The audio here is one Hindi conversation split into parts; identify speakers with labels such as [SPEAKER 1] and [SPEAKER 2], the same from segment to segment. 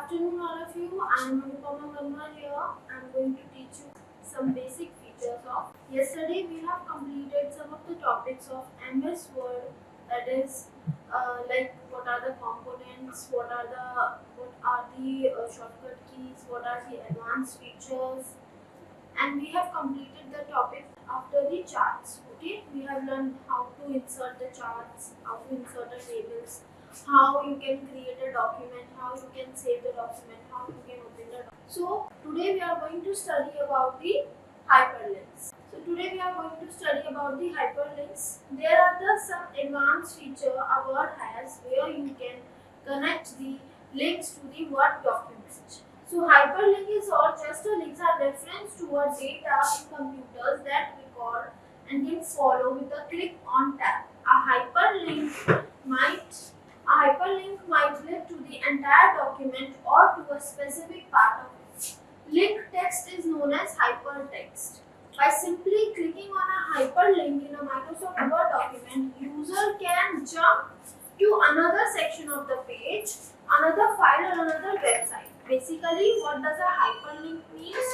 [SPEAKER 1] afternoon, all of you. I'm Anupama Verma here. I'm going to teach you some basic features of. Yesterday, we have completed some of the topics of MS Word. That is, like what are the components, what are the shortcut keys, what are the advanced features, and we have completed the topic after the charts. Okay, we have learned how to insert the charts, how to insert the tables, how you can create a document, how you can save the document, how you can open the document. So today we are going to study about the hyperlinks. So today we are going to study about the hyperlinks. There are some advanced feature a Word has where you can connect the links to the Word document. So hyperlink is or just a links are reference to a data in computers that record and can follow with a click on tab. A hyperlink might link to the entire document or to a specific part of it. Link text is known as hypertext. By simply clicking on a hyperlink in a Microsoft Word document, user can jump to another section of the page, another file or another website. Basically, what does a hyperlink means?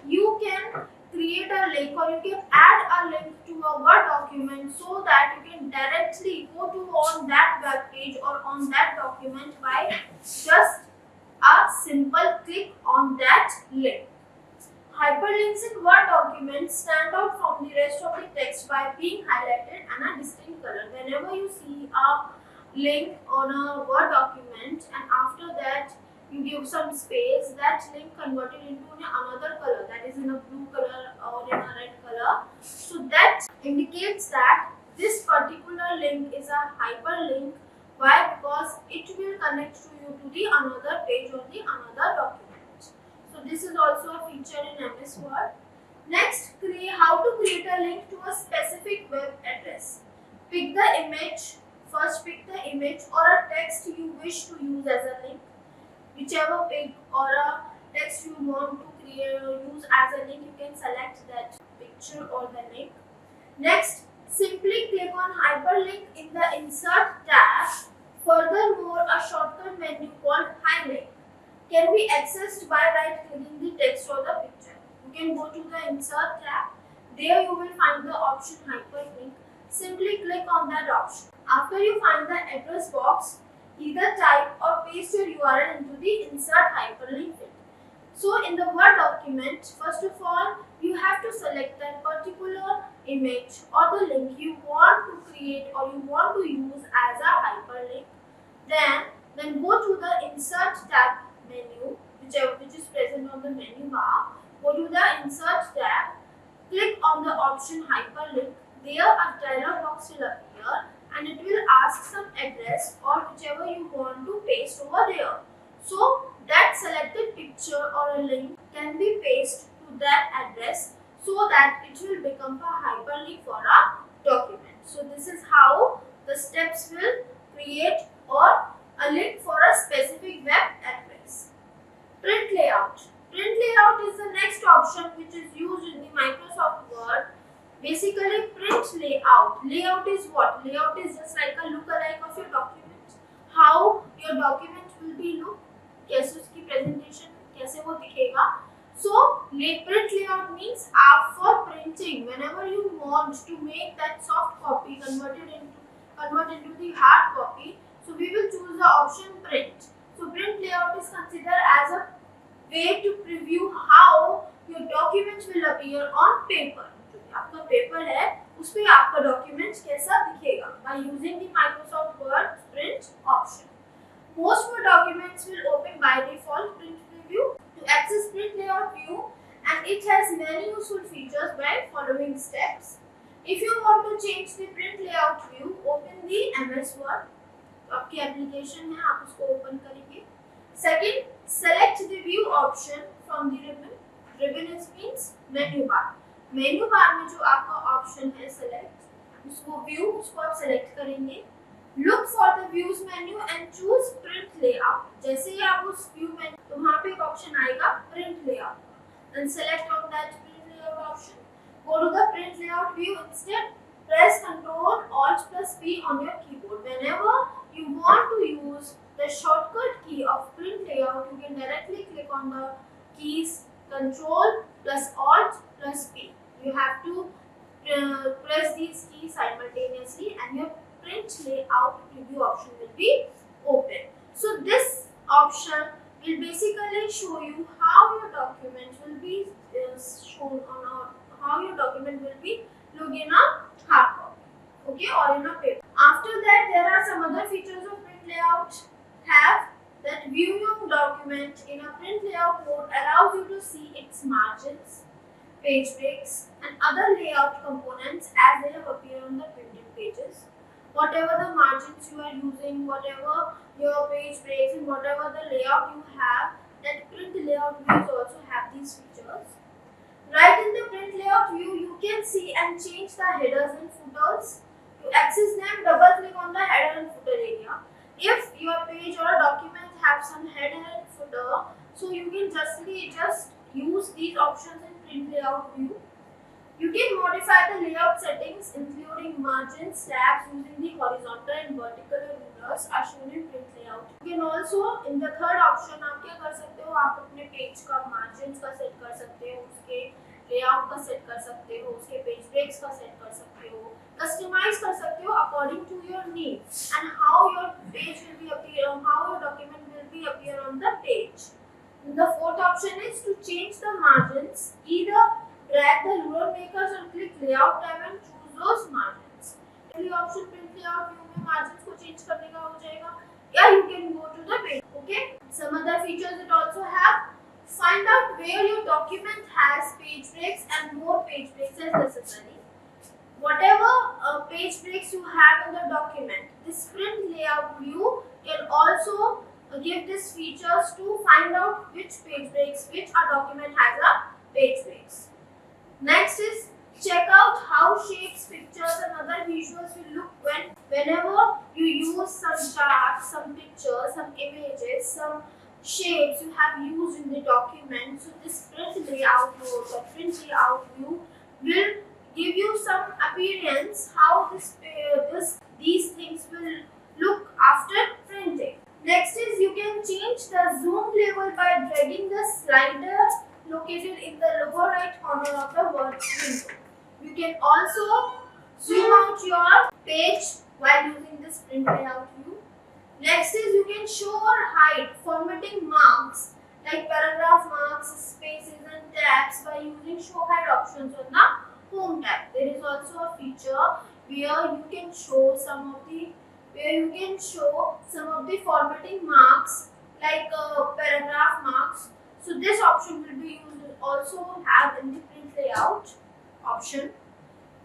[SPEAKER 1] You can create a link or you can add a link to a Word document so that you can directly go to on that web page or on that document by just a simple click on that link. Hyperlinks in Word documents stand out from the rest of the text by being highlighted and a distinct color. Whenever you see a link on a Word document and after that you give some space, that link converted into another color, that is in a blue color or in a red color. So that indicates that this particular link is a hyperlink. Why? Because it will connect to you to the another page or the another document. So this is also a feature in MS Word. Next, how to create a link to a specific web address. Pick the image. First pick the image or a text you wish to use as a link. Whichever page or a text you want to create or use as a link, you can select that picture or the link. Next, simply click on hyperlink in the insert tab. Furthermore, a shortcut menu called Hylink can be accessed by right-clicking the text or the picture. You can go to the insert tab. There you will find the option hyperlink. Simply click on that option. After you find the address box, either type or paste your URL into the insert hyperlink field. So in the Word document, first of all, you have to select that particular image or the link you want to create or you want to use as a hyperlink. Then go to the insert tab menu, which is present on the menu bar. Go to the insert tab, click on the option hyperlink. There a dialog box will appear and it will ask some address or whichever you want to paste over there. So that selected picture or a link can be pasted to that address so that it will become a hyperlink for a document. So this is how the steps will create or a link for a specific web address. Print layout. Print layout is the next option which is used in the Microsoft Word. Basically, print layout. Layout is what? Layout is just like a look-alike of your document. How your document will be look, कैसे उसकी presentation, कैसे वो दिखेगा. So, print layout means for printing. Whenever you want to make that soft copy convert into the hard copy, so we will choose the option print. So, print layout is considered as a way to preview how your document will appear on paper. आपका पेपर है उस पे आपका डॉक्यूमेंट कैसा दिखेगा by using the Microsoft Word print option. Most Word documents will open by default print preview. To access print layout view, and it has many useful features by following steps. If you want to change the print layout view, open the MS Word. आपकी एप्लीकेशन है, आप उसको ओपन करेंगे. Second, select the view option from the ribbon. Ribbon means menu bar. Menu bar में जो आपका ऑप्शन है सेलेक्ट, उसको व्यू, उसको आप सेलेक्ट करेंगे. Look for the views menu and choose print layout. जैसे ही आप उस व्यू में तो वहां पे एक ऑप्शन आएगा print layout. Then select on that print layout option. Go to the print layout view. Instead press Ctrl Alt plus P on your keyboard. Whenever you want to use the shortcut key of print layout, you can directly simultaneously, and your print layout preview option will be open. So this option will basically show you how your document will be shown on a, how your document will be look in a hard copy, okay, or in a paper. After that, there are some other features of print layout. Have that view your document in a print layout mode allows you to see its margins, page breaks, and other layout components as they have appeared on the printed pages. Whatever the margins you are using, whatever your page breaks, and whatever the layout you have, that print layout views also have these features. Right in the print layout view, you can see and change the headers and footers. To access them, double click on the header and footer area. If your page or a document have some header and footer, so you can just use these options in print layout view. You can modify the layout settings including margins, tabs using the horizontal and vertical rulers are shown in print layout. You can also in the third option आप क्या कर सकते हो, आप अपने पेज का margins का सेट कर सकते हो, उसके layout का सेट कर सकते हो, उसके page breaks का सेट कर सकते हो, customize कर सकते हो according to your need and how your page will be appear, how your document will be appear on the page. The fourth option is to change the margins. Either drag the ruler makers or click layout tab and choose those margins. पहली option print layout view में margins को change करने का हो जाएगा, या you can go to the page. Okay. Some other features it also have. Find out where your document has page breaks and more page breaks as necessary. Whatever page breaks you have in the document, this print layout view can also give these features to find out which page breaks, which a document has a page breaks. Next is check out how shapes, pictures and other visuals will look whenever you use some charts, some pictures, some images, some shapes you have used in the document. So this print layout mode or print layout view will give you some appearance how these things will look after printing. Next is you can change the zoom level by dragging the slider located in the lower right corner of the Word window. You can also zoom out your page while using this print layout view. Next is you can show or hide formatting marks like paragraph marks, spaces and tabs by using show hide options on the home tab. There is also a feature where you can show some of the formatting marks like paragraph marks. So this option will be used also have in the print layout option.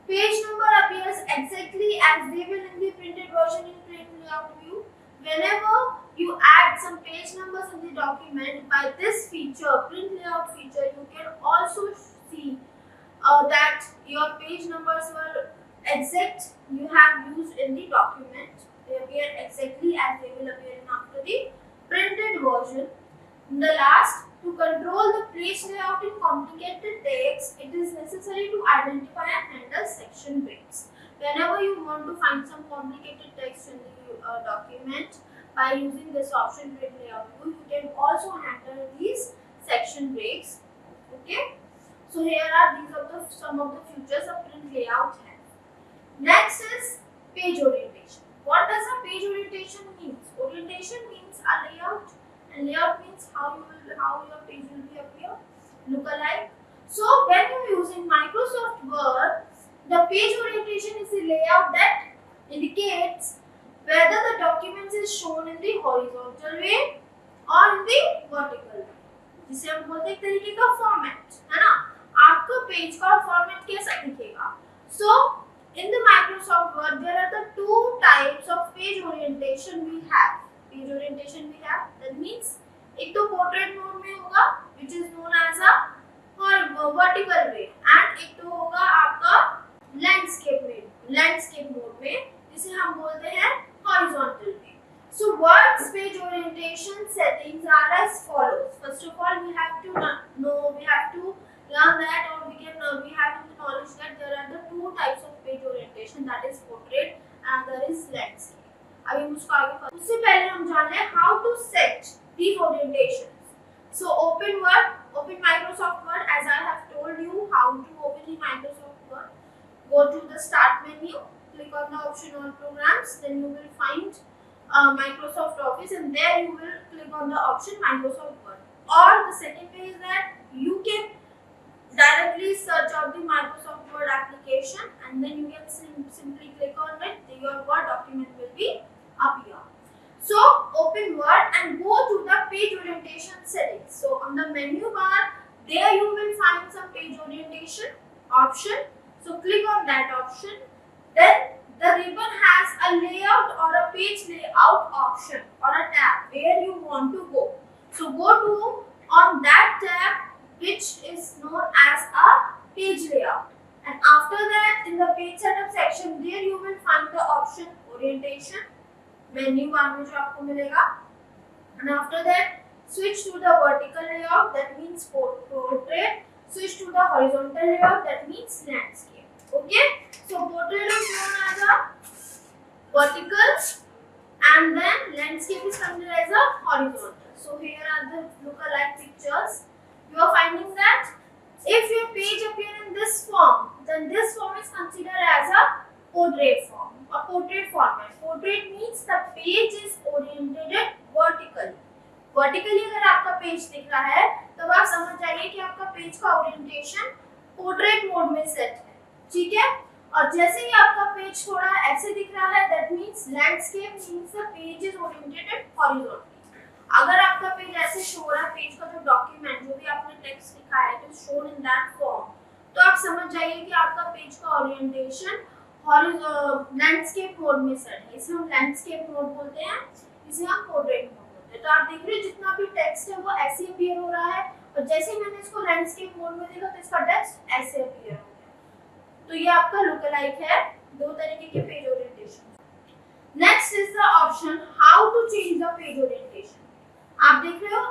[SPEAKER 1] Page number appears exactly as they will in the printed version in print layout view. Whenever you add some page numbers in the document by this feature, print layout feature, you can also see that your page numbers were exact you have used in the document. They appear exactly as they will appear in after the printed version. The last, to control the page layout in complicated text, it is necessary to identify and handle section breaks. Whenever you want to find some complicated text in the document, by using this option print layout view, you can also handle these section breaks. Okay. So here are some of the features of print layout has. Next is page orientation. What does a page orientation mean? Orientation means a layout, and layout means how your page will be appear, look alike. So when you are using Microsoft Word, the page orientation is the layout that indicates whether the document is shown in the horizontal way or in the vertical way. जिसे हम बोलते हैं एक तरीके का फॉर्मेट, है ना? आपका पेज का फॉर्मेट कैसा दिखेगा? So in the Microsoft Word, there are the two types of page orientation we have. That means एक तो portrait mode में होगा, which is known as a vertical way, and एक तो होगा आपका landscape mode में, जिसे हम बोलते हैं horizontal way. So Word's page orientation settings are as follows. First of all, we have to learn that, or we have the knowledge that there are the two types of page orientation, that is portrait and there is landscape. अभी हम उसको आगे पढ़ेंगे. उससे पहले हम जान लें how to set these orientations. So open Microsoft Word, as I have told you how to open the Microsoft Word. Go to the Start menu. click on the option on programs, then you will find Microsoft Office, and there you will click on the option Microsoft Word. Or the second way is that you can directly search out the Microsoft Word application, and then you can simply click on it. Your Word document will be up here. So open Word and go to the page orientation settings. So on the menu bar, there you will find some page orientation option. So click on that option. Then the ribbon has a layout or a page layout option or a tab where you want to go. So go to on that tab which is known as a page layout. And after that, in the page setup section, there you will find the option orientation. Menu bar में जो आपको मिलेगा, and after that switch to the vertical layout, that means portrait, switch to the horizontal layout, that means landscape. Okay, so portrait is known as a vertical and then landscape is considered as a horizontal. So here are the lookalike pictures. You are finding that if your page appear in this form, then this form is considered as a portrait form. A portrait format. Portrait means the page is oriented vertically. Vertically अगर आपका पेज दिख रहा है तब आप समझ जाइए कि आपका पेज का ओरिएंटेशन पोर्ट्रेट मोड में सेट है, ठीक है। और जैसे ही आपका पेज थोड़ा ऐसे दिख रहा है, that means landscape means the page is oriented horizontally. अगर आपका पेज ऐसे शो हो रहा है, पेज का जो डॉक्यूमेंट जो भी आपने टेक्स्ट लिखा है it is shown in that form, तो आप समझ जाइए कि आपका पेज का ओरिएंटेशन लैंडस्केप मोड में सेट है। इसे हम लैंडस्केप मोड बोलते हैं, इसे हम पोर्ट्रेट मोड बोलते हैं। तो आप देख रहे हैं जितना भी टेक्स्ट है वो ऐसे अपीयर हो रहा है, और जैसे ही मैंने इसको लैंडस्केप मोड में देखा तो इसका टेक्स्ट ऐसे अपीयर हो गया। तो ये आपका लुक अलाइक है, दो तरीके के page orientation. Next is the option how to change the page orientation. आप देख रहे हो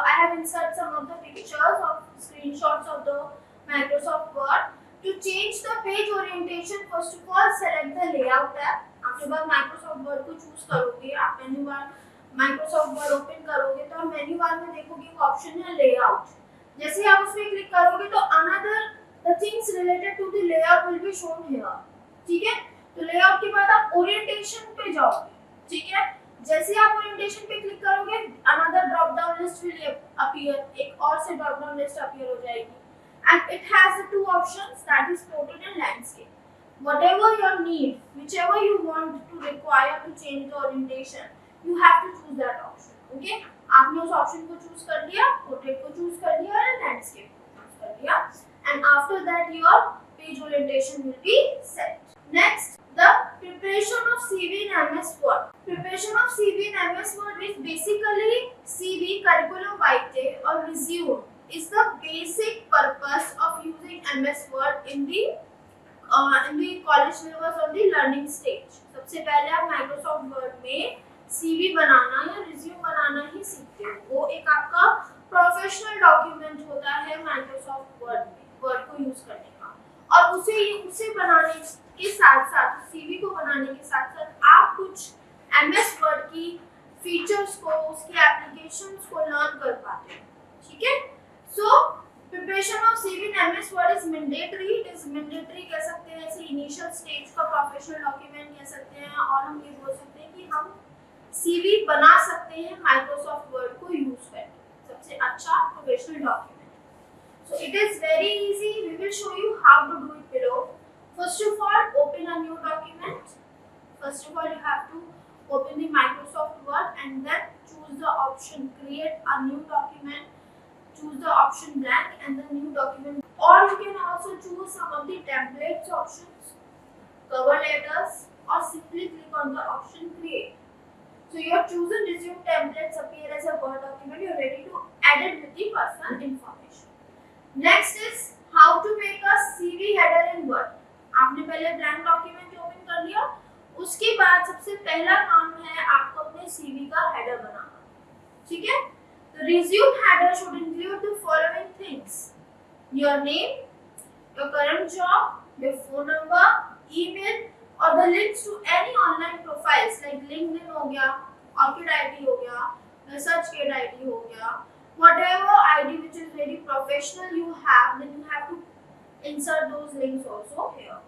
[SPEAKER 1] I have insert some of the pictures of screenshots of the Microsoft Word. To change the page orientation, first of all select the layout tab. आप जब आप Microsoft Word को चूज करोगे, आप menu bar Microsoft Word open करोगे तो आप मेन्यू बार में देखोगे एक ऑप्शन है लेआउट। जैसे ही आप उसमें क्लिक करोगे तो another the things related to the layout will be shown here, ठीक है। तो लेआउट के बाद आप ओरिएंटेशन पे जाओगे, ठीक है। जैसे ही आप ओरिएंटेशन पे क्लिक करोगे another drop down list will appear, एक और से drop down list appear हो जाएगी। And it has the two options, that is portrait and landscape. Whatever your need, whichever you want to require to change the orientation, you have to choose that option. Okay? आपने उस ऑप्शन को चूज कर लिया, पोर्ट्रेट को चूज कर लिया और लैंडस्केप को चूज कर लिया, and after that your page orientation will be set. Next, the preparation of CV in MS Word. Preparation of CV in MS Word is basically CV, curriculum vitae or resume is the basic purpose of using MS Word in the college levels or the learning stage. सबसे पहले आप Microsoft Word में CV बनाना या resume बनाना ही सीखते हो। वो एक आपका प्रोफेशनल डॉक्यूमेंट होता है Microsoft Word में, Word को यूज करने का, और उसे बनाने के साथ साथ CV को बनाने के साथ साथ आप कुछ MS Word की फीचर्स को, उसकी एप्लीकेशंस को लर्न कर पाते हो, ठीक है। So preparation of CV in MS Word is mandatory. It is mandatory कह सकते हैं, ऐसे इनिशियल स्टेज का प्रोफेशनल डॉक्यूमेंट कह सकते हैं, और हम ये बोल सकते हैं कि हम CV बना सकते हैं Microsoft Word को यूज करके, सबसे अच्छा professional document. So it is very easy. We will show you how to do it below. First of all, open a new document. First of all, you have to open the Microsoft Word and then choose the option create a new document. Choose the option blank and the new document, or you can also choose some of the templates options, cover letters, or simply click on the option create. So your chosen resume templates appear as a Word document. You are ready to add it with the personal information. Next is how to make a CV header in Word. आपने पहले blank document ओपन कर लिया, उसके बाद सबसे पहला काम है आपको अपने CV का header बनाना, ठीक है। The resume header should include the following things: your name, your current job, your phone number, email, or the links to any online profiles like LinkedIn हो गया, Orchid ID हो गया, ResearchGate ID हो गया, whatever ID which is very professional you have, then you have to insert those links also here,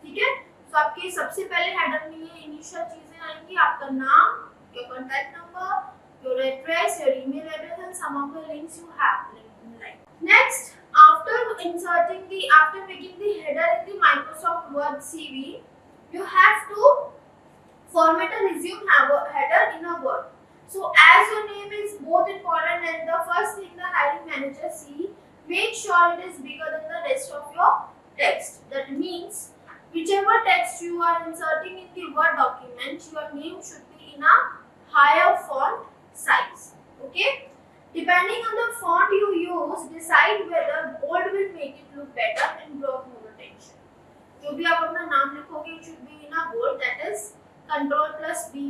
[SPEAKER 1] ठीक है। So आपके सबसे पहले हेडर में ये इनिशियल चीजें आएंगी, आपका नाम, your contact number, your address, your email address, and some of the links you have like. Next, after making the header in the Microsoft Word CV, you have to format a resume header in a Word. So as your name is both important and the first thing the hiring manager see, make sure it is bigger than the rest of your text. That means whichever text you are inserting in the Word document, your name should be in a higher font size. Okay, depending on the font you use, decide whether bold will make it look better and draw more attention. जो भी आप अपना नाम लिखोगे, it should be in a bold, that is Ctrl+B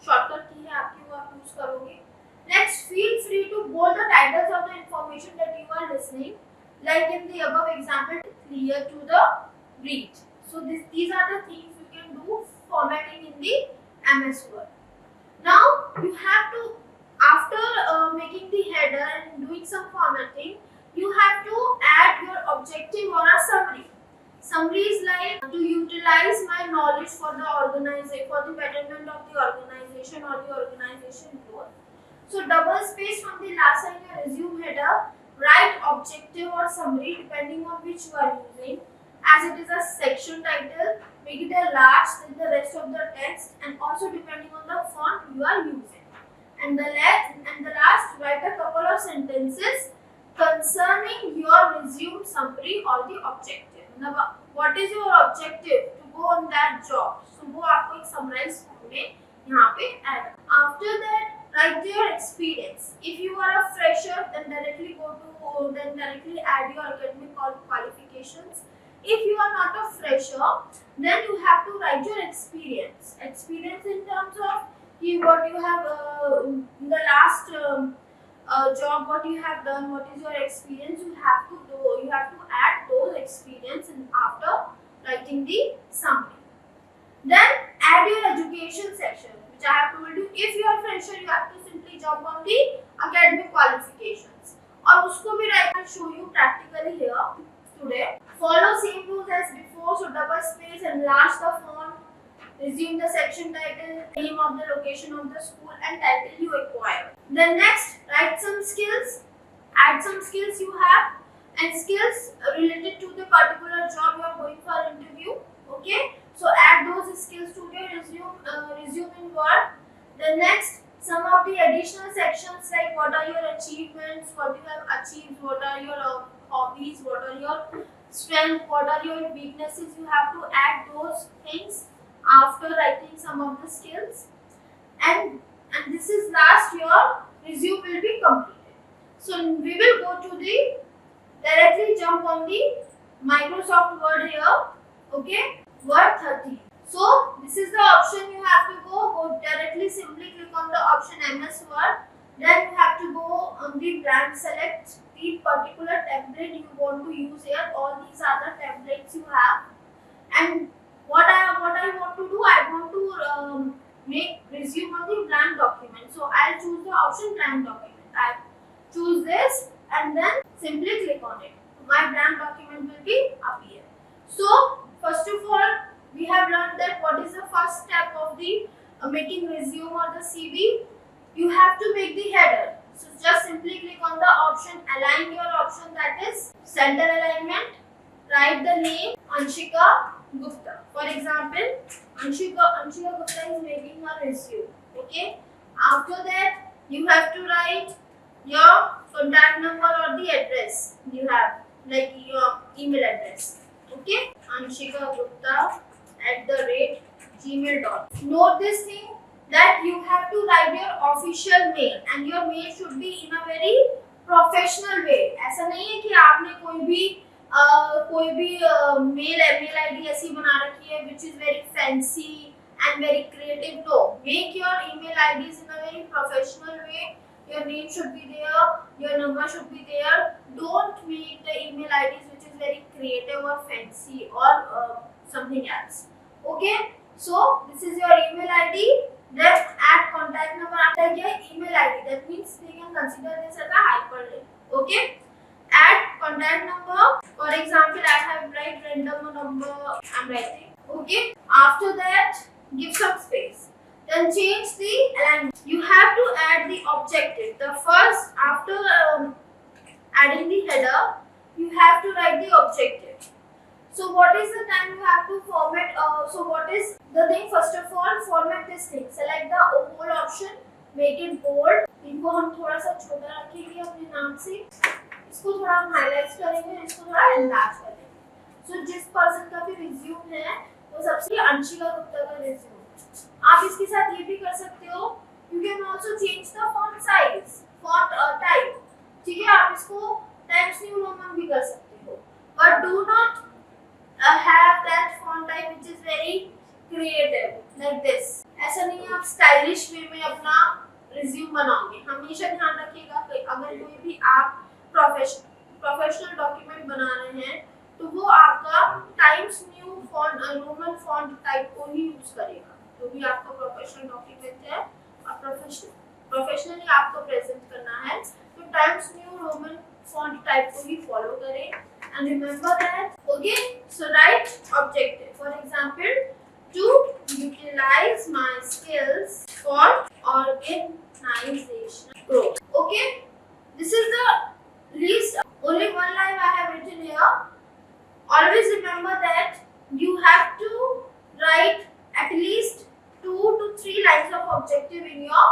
[SPEAKER 1] shortcut की है आपकी, वो आप यूज करोगे. Next, feel free to bold the titles of the information that you are listening, like in the above example, clear to the read. So these are the things you can do formatting in the MS Word. Now you have to, after making the header and doing some formatting, you have to add your objective or a summary. Summary is like to utilize my knowledge for the organization, for the betterment of the organization or the organization growth. So double space from the last line your resume header, write objective or summary depending on which you are using. As it is a section title, make it a large than the rest of the text, and also depending on the font you are using. And the last, write a couple of sentences concerning your resume summary or the objective. Now, what is your objective to go on that job? So वो आपको एक summarize form में यहाँ पे add. After that, write your experience. If you are a fresher, then directly add your academic qualifications. If you are not a fresher, then you have to write your experience. Experience in terms of what you have in the last job, what you have done, what is your experience. You have to add those experience in after writing the summary. Then add your education section, which I have told you. If you are fresher, you have to simply jump on the academic qualifications. और उसको भी I will show you practically here today. Follow same rules as before, so double space, enlarge the font, resume the section title, name of the location of the school, and title you acquire. Then next, write some skills, add some skills you have, and skills related to the particular job you are going for interview. Okay, so add those skills to your resume in Word. Then next, some of the additional sections like what are your achievements, what you have achieved, what are your hobbies, what are your strengths, what are your weaknesses. You have to add those things after writing some of the skills, and this is last, your resume will be completed. So we will go to the directly jump on the Microsoft Word here. Okay, Word 30. So this is the option you have to go directly, simply click on the option MS Word. Then you have to go on the blank, select the particular template you want to use here. All these are the templates you have. And what I want to do, I want to make resume on the blank document. So I'll choose the option blank document. I choose this and then simply click on it. My blank document will be appear. So first of all, we have learned that what is the first step of the making resume or the CV. You have to make the header. So just simply click on the option, align your option, that is center alignment. Write the name Anshika Gupta. For example, Anshika Gupta is making a resume. Okay. After that, you have to write your contact number or the address you have, like your email address. Okay. Anshika Gupta @gmail.com. Note this thing, that you have to write your official mail, and your mail should be in a very professional way. ऐसा नहीं है कि आपने कोई भी mail ID ऐसी बना रखी है which is very fancy and very creative. No, make your email IDs in a very professional way. Your name should be there, your number should be there. Don't make the email IDs which is very creative or fancy or something else. Okay, so this is your email ID. Then add contact number after your email ID. That means we can consider this as a hyperlink. Okay. Add contact number. For example, I have write random number. I'm writing Okay. After that, give some space. Then change the alignment. You have to add the objective. The first, after adding the header, you have to write the objective. So what is the time you have to format? So what is the thing? First of all, format this thing. Select the whole option. Make it bold. इनको हम थोड़ा सा छोटा रखेंगे अपने नाम से. इसको थोड़ा हम हाईलाइट करेंगे. इसको थोड़ा एनलार्ज करेंगे. So जिस पर्सन का भी रिज्यूम है वो सबसे अंशिका गुप्ता का रिज्यूम. आप इसके साथ ये भी कर सकते हो. You can also change the font size, font type. ठीक है, आप इसको Times New Roman भी कर सकते हो. But do not have that font type which is very creative like this. ऐसा नहीं आप स्टाइलिश वे में अपना रिज्यूम बनाओगे. हमेशा ध्यान रखिएगा कि अगर कोई भी आप प्रोफेशनल डॉक्यूमेंट बना रहे हैं तो वो आपका times new font Roman font type को ही यूज करेगा. जो भी आपका प्रोफेशनल डॉक्यूमेंट है और प्रोफेशनली आपको प्रेजेंट करना है तो times new Roman font type को ही फॉलो करें. And remember that. Okay, so write objective. For example, to utilize my skills for organizational growth. Okay, this is the least. Only one line I have written here. Always remember that you have to write at least 2 to 3 lines of objective in your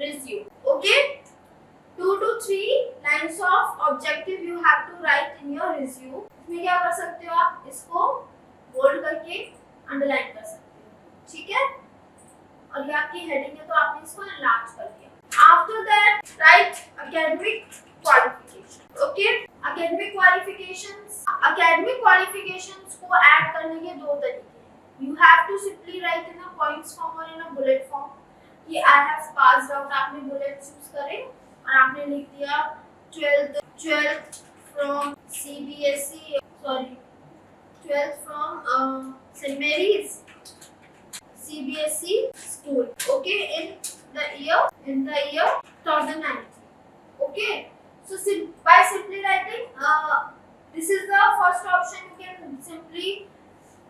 [SPEAKER 1] resume. Okay. 2 to 3 lines of objective you have to write in your resume. इसमें क्या कर सकते हो आप इसको बोल्ड करके अंडरलाइन कर सकते हो. ठीक है, और ये आपकी हेडिंग है तो आपने इसको एनलार्ज कर दिया. After that, write academic qualification. Okay, academic qualifications को ऐड करने के दो तरीके हैं. You have to simply write in a points form or in a bullet form. कि I have passed out आपने बुलेट यूज करें और आपने लिख दिया 12th from CBSE, sorry 12th from St. Mary's CBSE school. Okay, in the year 2019. Okay, so by simply writing this is the first option. You can simply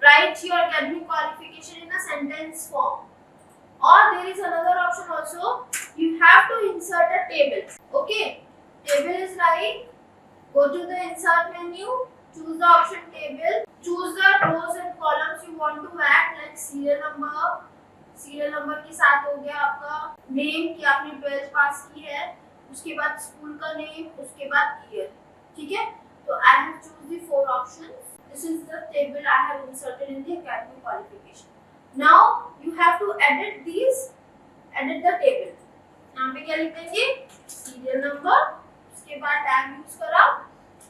[SPEAKER 1] write your academic qualification in a sentence form. Or there is another option also. You have to insert a table. Okay, table is like go to the insert menu, choose the option table, choose the rows and columns you want to add like serial number के साथ हो गया आपका name कि आपने 12th पास की है, उसके बाद स्कूल का नेम, उसके बाद ईयर. ठीक है, तो I have choose the 4 options. This is the table I have inserted in the academic qualification. Now you have to edit the table. यहाँ पे क्या लिख देंगे सीरियल नंबर, उसके बाद टैग यूज करा,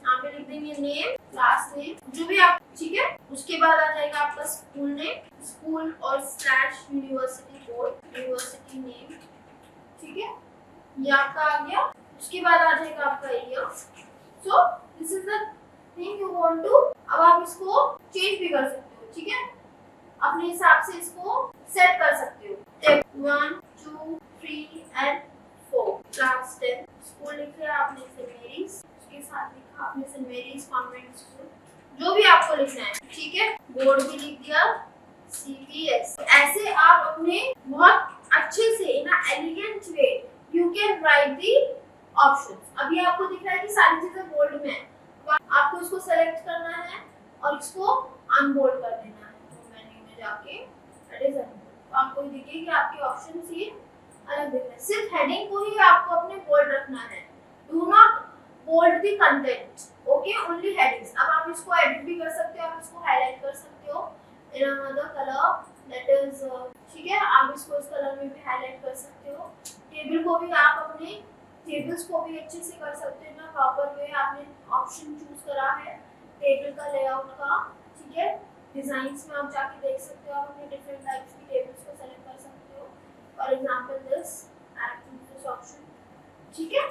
[SPEAKER 1] यहाँ पे लिख देंगे नेम, क्लास नेम, जो भी आप. ठीक है, उसके बाद आ जाएगा आपका स्कूल नेम, स्कूल और slash university code, university name. ठीक है, ये आपका आ गया. उसके बाद आ जाएगा आपका year. So this is the thing you want to. अब आप इसको चेंज भी कर सकते हो. ठीक है, अपने हिसाब से इसको सेट कर सकते हो. 1 2 3 and 4 क्लास 10 स्कूल लिखे आपने सेंट मेरीज, उसके साथ लिखा आपने सेंट मेरीज कॉन्वेंट स्कूल, जो भी आपको लिखना है. ठीक है, बोर्ड भी लिख दिया CBS. ऐसे आप अपने बहुत अच्छे से in elegant way you can write the options. अभी आपको दिख रहा है कि सारी चीजें बोल्ड में है. आपको इसको सेलेक्ट करना है और इसको अनबोल्ड कर देना है. मेन्यू में जाके दैट इज अनबोल्ड. आपको दिखे कि आपके ऑप्शंस ये अलग दिख रहे हैं. सिर्फ हेडिंग को ही आपको अपने बोल्ड रखना है. Do not bold the content. Okay, only headings. अब आप इसको एडिट भी कर सकते हो, आप इसको हाईलाइट कर सकते हो in another colour that is. ठीक है, आप इसको इस कलर में भी हाईलाइट कर सकते हो. टेबल को भी आप अपने टेबल्स को भी अच्छे से कर सकते हो ना प्रॉपर वे. आपने ऑप्शन चूज करा है टेबल का लेआउट का. ठीक है, डिजाइन्स में आप जाके देख सकते हो. आप अपने डिफरेंट टाइप्स की टेबल्स को सेलेक्ट कर सकते हो. For example this I have choose this option. ठीक है,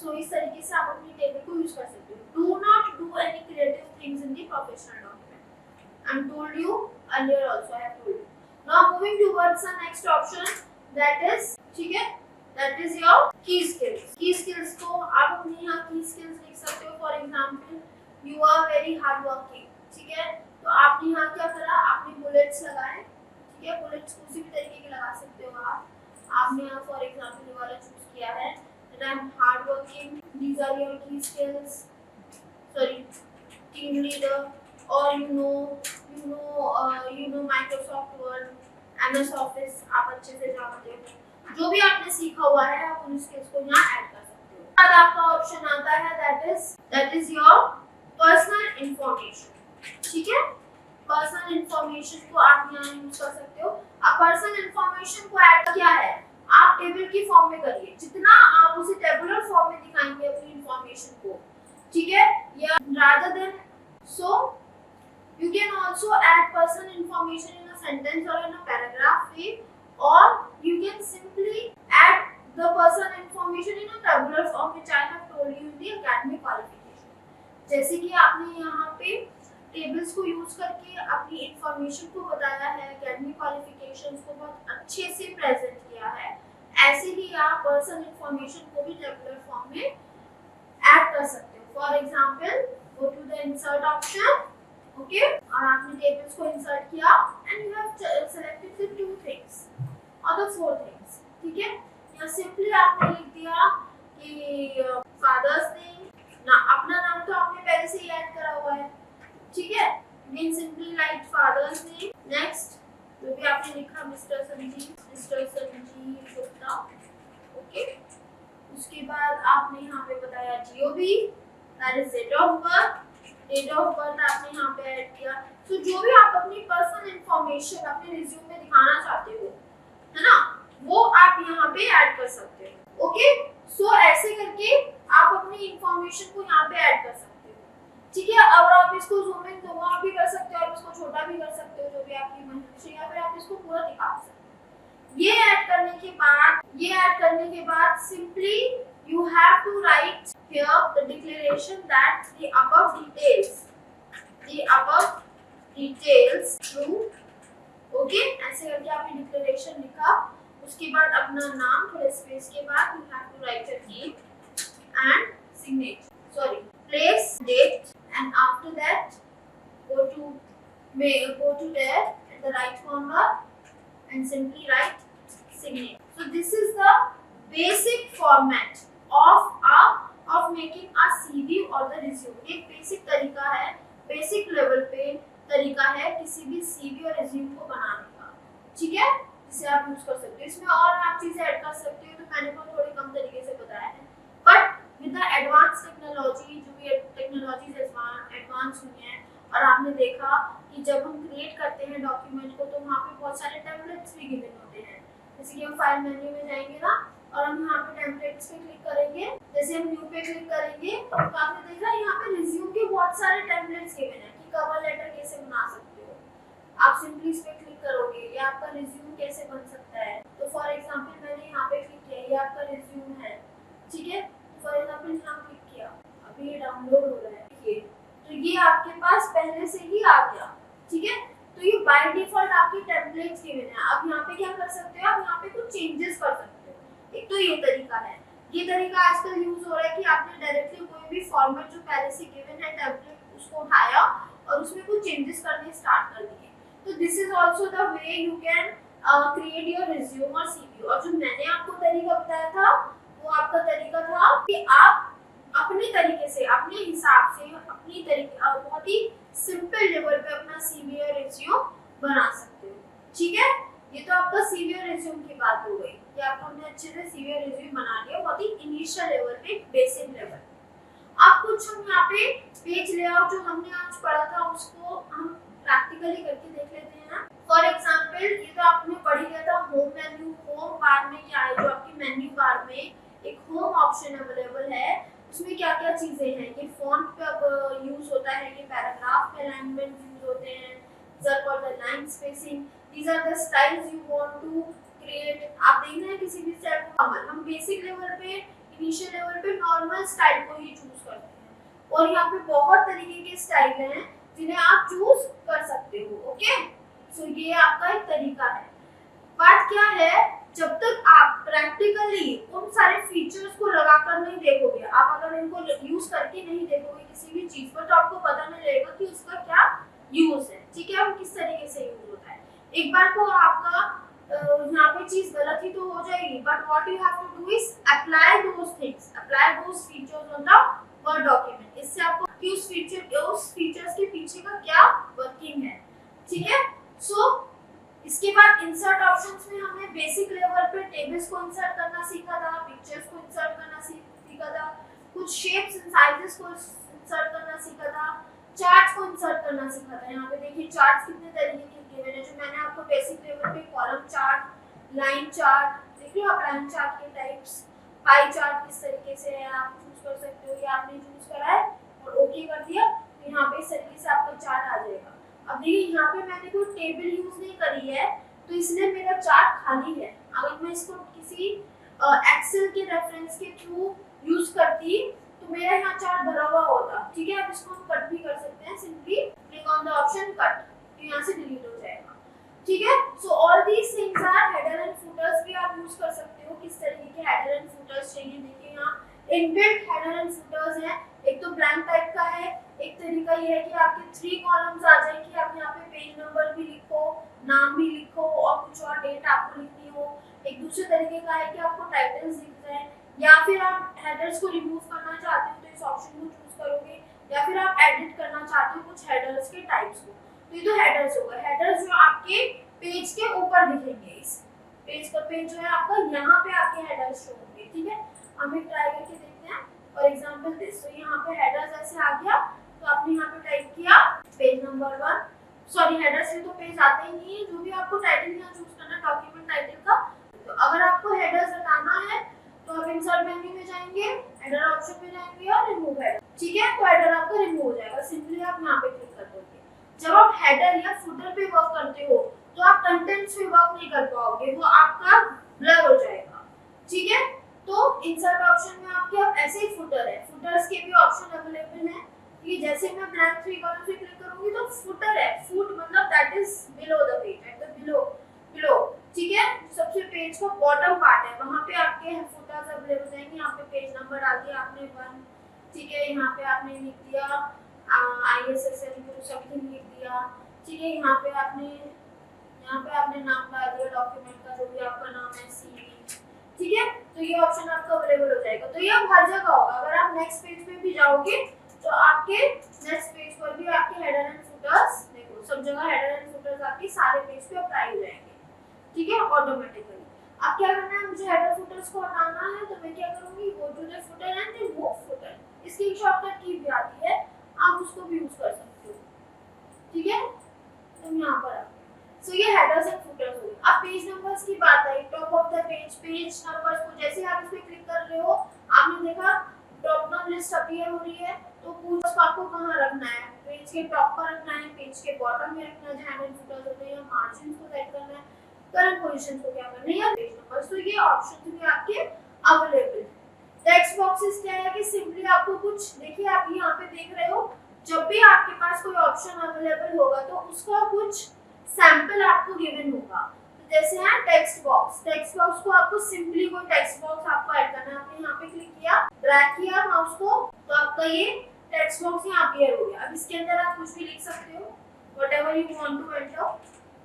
[SPEAKER 1] सो इस तरीके से आप अपनी टेबल को यूज कर सकते हो. Do not do any creative things in the professional document. I am told you earlier also. I have told you. Now moving towards the next option that is. ठीक है, that is your key skills को आप अपने यहाँ key skills लिख सकते हो. For example you are very hard working. ठीक है, तो आपने यहाँ क्या करा, आपने बुलेट्स लगाए, ठीक है, बुलेट्स उसी भी तरीके के लगा सकते हो आप। आपने यहाँ फॉर एग्जांपल ये वाला चूज किया है that I'm hard working, these are your key skills, sorry, team leader, or you know Microsoft Word, MS Office आप अच्छे से जानते हो। जो भी आपने सीखा हुआ है आप उन स्किल्स को यहाँ ऐड कर सकते हो। बाद आपका ऑप्शन आता है that is your personal information, ठीक है। पर्सनल इंफॉर्मेशन को आप यहाँ यूज कर सकते हो। अब पर्सनल इंफॉर्मेशन को ऐड क्या है, आप टेबल की फॉर्म में करिए, जितना आप उसे टेबुलर फॉर्म में दिखाएंगे अपनी इंफॉर्मेशन को, ठीक है, या rather than so you can also add personal information in a sentence or in a paragraph way, or you can simply add the personal information in a tabular form which I have told you in the academic qualification। जैसे कि आपने यहाँ पे टेबल्स को यूज करके अपनी इंफॉर्मेशन को बताया है, एकेडमिक क्वालिफिकेशंस को बहुत अच्छे से प्रेजेंट किया है, ऐसे ही आप पर्सनल इंफॉर्मेशन को भी टेबुलर फॉर्म में ऐड कर सकते हो। For example go to the insert option, okay, और आपने टेबल्स को इंसर्ट किया and you have selected the 2 things और द 4 थिंग्स, ठीक है। या सिंपली आपने लिख दिया कि फादर्स नेम, ना अपना नाम तो आपने पहले से ही ऐड करा हुआ है, ठीक है, you can simply write father's name, next जो भी आपने लिखा मिस्टर संजीव गुप्ता, ओके, उसके बाद आपने यहाँ पे बताया जीओबी, that is date of birth आपने यहाँ पे ऐड किया। तो जो भी आप अपनी पर्सनल इंफॉर्मेशन अपने रिज्यूम में दिखाना चाहते हो, है ना, वो आप यहाँ पे ऐड कर सकते हो, ओके। सो ऐसे करके आप अपनी इंफॉर्मेशन को यहाँ पे ऐड कर सकते हो, ठीक है। अब आप इसको जूम इन जूम आउट भी कर सकते हो, आप इसको छोटा भी कर सकते हो, जो भी आपकी मर्जी है, या फिर आप इसको पूरा दिखा सकते हो। ये ऐड करने के बाद simply you have to write here the declaration that the above details true, okay। ऐसे करके आपने डिक्लेरेशन लिखा, उसके बाद अपना नाम थोड़े स्पेस के बाद you have to write your name and signature, place, date, and after that go to there at the right corner and simply write signature। So this is the basic format of making a CV और the resume। ये बेसिक तरीका है, बेसिक लेवल पे तरीका है किसी भी CV और resume को बनाने का, ठीक है, जिसे आप यूज कर सकते हो। इसमें और आप चीजें ऐड कर सकते हो, तो मैंने तो थोड़े कम तरीके से बताया है, but with the advance technology, जो भी टेक्नोलॉजीज एडवांस हुई हैं, और आपने देखा कि जब हम क्रिएट करते हैं डॉक्यूमेंट को तो वहाँ पे बहुत सारे टेम्पलेट्स भी गिवन होते हैं। जैसे कि हम फाइल मेन्यू में जाएंगे ना, और हम यहाँ पे टेम्पलेट्स पे क्लिक करेंगे, जैसे हम न्यू पे क्लिक करेंगे तो आपने देखा यहाँ पे रिज्यूम के बहुत सारे टेम्पलेट्स गिवन हैं कि कवर लेटर कैसे बना सकते हो। आप सिंपली इस पे क्लिक करोगे, ये आपका रिज्यूम कैसे बन सकता है। तो फॉर एग्जांपल मैंने यहाँ पे क्लिक किया, ये आपका रिज्यूम है, ठीक है। फॉर एग्जांपल यहाँ क्लिक किया, अभी ये डाउनलोड हो रहा है, तो ये आपके पास पहले से ही आ गया, ठीक है। तो ये बाय डिफॉल्ट आपके टेम्पलेट्स गिवन है। आप यहाँ पे क्या कर सकते हो, आप यहाँ पे कुछ चेंजेस कर सकते हो। एक तो ये तरीका है, ये तरीका आजकल यूज हो रहा है कि आपने डायरेक्टली कोई भी फॉर्मेट जो पहले से गिवन है टेम्पलेट उसको उठाया और उसमें कुछ चेंजेस करने स्टार्ट कर दिए। तो this is also the way you can create your resume और सीवी। और जो मैंने आपको तरीका बताया था वो आपका तरीका था कि आप अपने तरीके से, अपने हिसाब से, अपनी तरीके बहुत ही सिंपल लेवल पे अपना सीवी और रिज्यूम बना सकते हो, ठीक है। ये तो आपका सीवी और रिज्यूम की बात हो गई कि आपको हमने अच्छे से सीवी और रिज्यूम बना लिया बहुत ही इनिशियल लेवल पे, बेसिक लेवल। अब कुछ हम यहाँ पे पेज लेआउट जो हमने आज पढ़ा था उसको हम प्रैक्टिकली करके देख लेते हैं ना। फॉर एग्जांपल ये तो आपने पढ़ लिया था होम मेन्यू। होम बार में क्या है, जो आपकी मेन्यू बार में एक होम ऑप्शन अवेलेबल है, उसमें क्या क्या चीजें हैं। ये फॉन्ट पे अब यूज होता है, ये पैराग्राफ में अलाइनमेंट यूज होते हैं, जर और the line spacing, these are the styles you want to create. आप देख रहे हैं किसी भी स्टाइल को हम बेसिक लेवल पे, इनिशियल लेवल पे नॉर्मल स्टाइल को ही चूज करते हैं, और यहाँ पे बहुत तरीके के स्टाइल हैं जिन्हें आप चूज कर सकते हो, ओके। सो ये आपका एक तरीका है। बात क्या है, जब तक आप प्रैक्टिकली उन सारे फीचर्स को लगाकर नहीं देखोगे, आप अगर इनको यूज करके नहीं देखोगे किसी भी चीज पर, तो आपको पता नहीं लगेगा कि उसका क्या यूज है, ठीक है, वो किस तरीके से यूज होता है। एक बार को आपका यहाँ पे चीज गलत ही तो हो जाएगी, but what you have to do is apply those things, apply those features on the Word document. इससे आपको कि उस फीचर्स के पीछे का क्या वर्किंग है, ठीक है। सो इसके बाद इंसर्ट ऑप्शंस में हमने बेसिक लेवल पे टेबल्स को इंसर्ट करना सीखा था, पिक्चर्स को इंसर्ट करना सीखा था, कुछ शेप्स एंड साइजेस को इंसर्ट करना सीखा था, चार्ट्स को इंसर्ट करना सीखा था। यहाँ पे देखिए चार्ट्स कितने तरीके के गिवन है, जो मैंने आपको बेसिक लेवल पे कॉलम चार्ट, लाइन चार्ट, देखिए आप लाइन चार्ट के टाइप्स, पाई चार्ट किस तरीके से है आप चूज कर सकते हो, ये आपने चूज करा है और ओके कर दिया तो यहाँ पे इस तरीके से आपका चार्ट आ जाएगा। अब देखिए यहाँ पे मैंने कोई टेबल यूज नहीं करी है तो इसलिए मेरा चार्ट खाली है। अगर मैं इसको किसी एक्सेल के रेफरेंस के थ्रू यूज करती तो मेरा यहाँ चार्ट भरा हुआ होता, ठीक है। आप इसको कट भी कर सकते हैं, simply click on the option cut, तो यहाँ से डिलीट हो जाएगा, ठीक है। So all these things are header and footers भी आप यूज कर सकते हो। किस तरीके के हेडर एंड फुटर्स चाहिए, देखिए यहाँ इनबिल्ट हेडर एंड फुटर्स है। एक तो ब्लैंक टाइप का है, एक तरीका ये है कि आपके 3 कॉलम्स आ जाए कि आप यहाँ पे पेज नंबर भी लिखो, नाम भी लिखो और कुछ और डेट आपको लिखनी हो। एक दूसरे तरीके का है कि आपको टाइटल्स दिख जाए, या फिर आप हेडर्स को रिमूव करना चाहते हो तो इस ऑप्शन को चूज करोगे, या फिर आप एडिट करना चाहते हो कुछ हेडर्स के टाइप्स को, तो ये तो हेडर्स होगा। हेडर्स जो आपके पेज के ऊपर दिखेंगे, इस पेज का पेज जो है आपका यहाँ पे आपके हेडर्स शो होंगे, ठीक है। हम एक ट्राई करके देखते हैं। फॉर एग्जांपल दिस, तो यहाँ पे हेडर्स ऐसे आ गया, तो आपने यहाँ पे टाइप किया पेज नंबर 1, सॉरी हेडर से तो पेज आते ही नहीं है, जो भी आपको टाइटल यहाँ चूज करना है डॉक्यूमेंट टाइटल का। तो अगर आपको हेडर्स हटाना है तो आप इंसर्ट मेन्यू में जाएंगे, हेडर ऑप्शन में जाएंगे और रिमूव हेडर, ठीक है। तो हेडर आपका रिमूव हो जाएगा, सिंपली आप यहाँ पे क्लिक कर दोगे। जब आप हेडर या फुटर पे वर्क करते हो तो आप कंटेंट्स पे वर्क नहीं कर पाओगे, वो आपका ब्लर हो जाएगा, ठीक है। तो इंसर्ट ऑप्शन में आपके अब ऐसे ही फुटर है, फुटर्स के भी ऑप्शन अवेलेबल है। ये जैसे मैं ब्लैंक 3 कॉलम से क्लिक करूंगी तो फुटर है, फुट मतलब that is below the page, at the below, ठीक है। सबसे पेज का बॉटम पार्ट है, वहां पे आपके फुटर्स अवेलेबल हो जाएंगे। यहाँ पे पेज नंबर आ गया, आपने 1, ठीक है, यहाँ पे आपने लिख दिया ISSN कुछ समथिंग लिख दिया, ठीक है। यहाँ पे आपने नाम डाल दिया डॉक्यूमेंट का, जो भी आपका नाम है, CV, ठीक है। तो ये ऑप्शन आपका अवेलेबल हो जाएगा। तो ये अब हर जगह होगा। अगर आप नेक्स्ट पेज पे भी जाओगे तो आपके नेक्स्ट पेज पर भी आपके हेडर एंड फुटर्स, देखो सब जगह हेडर एंड फुटर्स आपके सारे पेज पे अप्लाई हो जाएंगे, ठीक है, ऑटोमेटिकली। अब क्या करना है, मुझे हेडर फुटर्स को हटाना है तो मैं क्या करूंगी, go to the footer and remove footer. इसकी एक शॉर्टकट की भी आती है, आप उसको भी यूज कर सकते हो, ठीक है। तो यहाँ पर सो ये हेडर्स एंड फुटर्स हो गए। अब पेज नंबर्स की बात आई, top of the page numbers को जैसे आप इस पे क्लिक कर रहे हो, आपने देखा ड्रॉप डाउन लिस्ट अपीयर हो रही है, तो पूछ आपको कहाँ रखना है, पेज के टॉप पर रखना है, पेज के बॉटम में रखना है जहां हेडर फुटर्स होते हैं, या मार्जिन को सेट करना है, करंट पोजीशन को क्या करना है, या पेज नंबर्स। तो ये ऑप्शन भी आपके अवेलेबल है। टेक्स्ट बॉक्सेस क्या है कि सिंपली आपको कुछ, देखिए आप यहाँ पे देख रहे हो, जब भी आपके पास कोई ऑप्शन अवेलेबल होगा तो उसका कुछ सैंपल आपको गिवन होगा। तो जैसे है टेक्स्ट बॉक्स को आपको सिंपली कोई टेक्स्ट बॉक्स आपको ऐड करना है। आपने यहाँ पे क्लिक किया, ड्रैग किया माउस को, तो आपका ये टेक्स्ट बॉक्स यहाँ अपीयर हो गया। अब इसके अंदर आप कुछ भी लिख सकते हो, whatever you want to enter,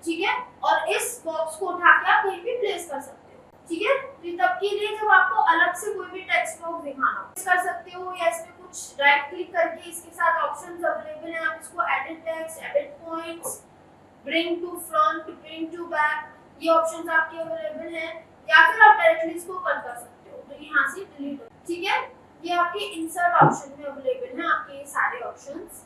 [SPEAKER 1] ठीक है। और इस बॉक्स को उठा के आप कहीं भी प्लेस कर सकते हो, ठीक है। तो तब के लिए जब आपको अलग से कोई भी टेक्स्ट बॉक्स दिखाना हो, कर सकते हो, या इसमें कुछ राइट क्लिक करके इसके साथ ऑप्शंस अवेलेबल हैं, आप इसको edit text, edit points, bring to front, bring to back, ये ऑप्शंस आपके अवेलेबल हैं, या फिर आप डायरेक्टली इसको कट कर सकते हो, तो यहाँ से डिलीट हो, ठीक है। ये आपके इंसर्ट ऑप्शन में अवेलेबल हैं आपके ये सारे ऑप्शंस।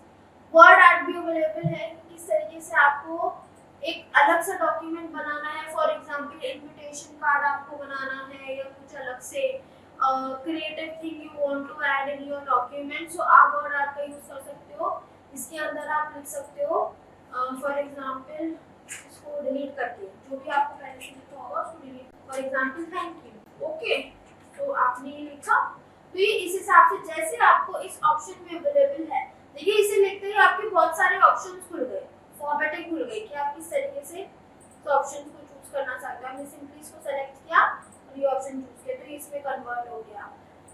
[SPEAKER 1] वर्ड आर्ट भी अवेलेबल है, किस तरीके से आपको एक अलग सा डॉक्यूमेंट बनाना है, फॉर एग्जांपल इनविटेशन कार्ड आपको बनाना है, या कुछ अलग से creative thing you want to add in your document, so आप वर्ड आर्ट का यूज कर सकते हो। इसके अंदर आप लिख सकते हो फॉर एग्जांपल, इसको डिलीट करके जो भी आपको पहले से लिखा होगा उसको delete, for example thank you, okay. तो आपने ये लिखा, तो ये इस हिसाब से जैसे आपको इस ऑप्शन में अवेलेबल है, देखिए इसे लिखते ही आपके बहुत सारे ऑप्शंस खुल गए, फॉर्मेटिंग खुल गई कि आप किस तरीके से ऑप्शन को चूज करना चाहते हो। हमने सिंपली इसको सेलेक्ट किया और ये ऑप्शन चूज किया, तो इसमें कन्वर्ट हो गया।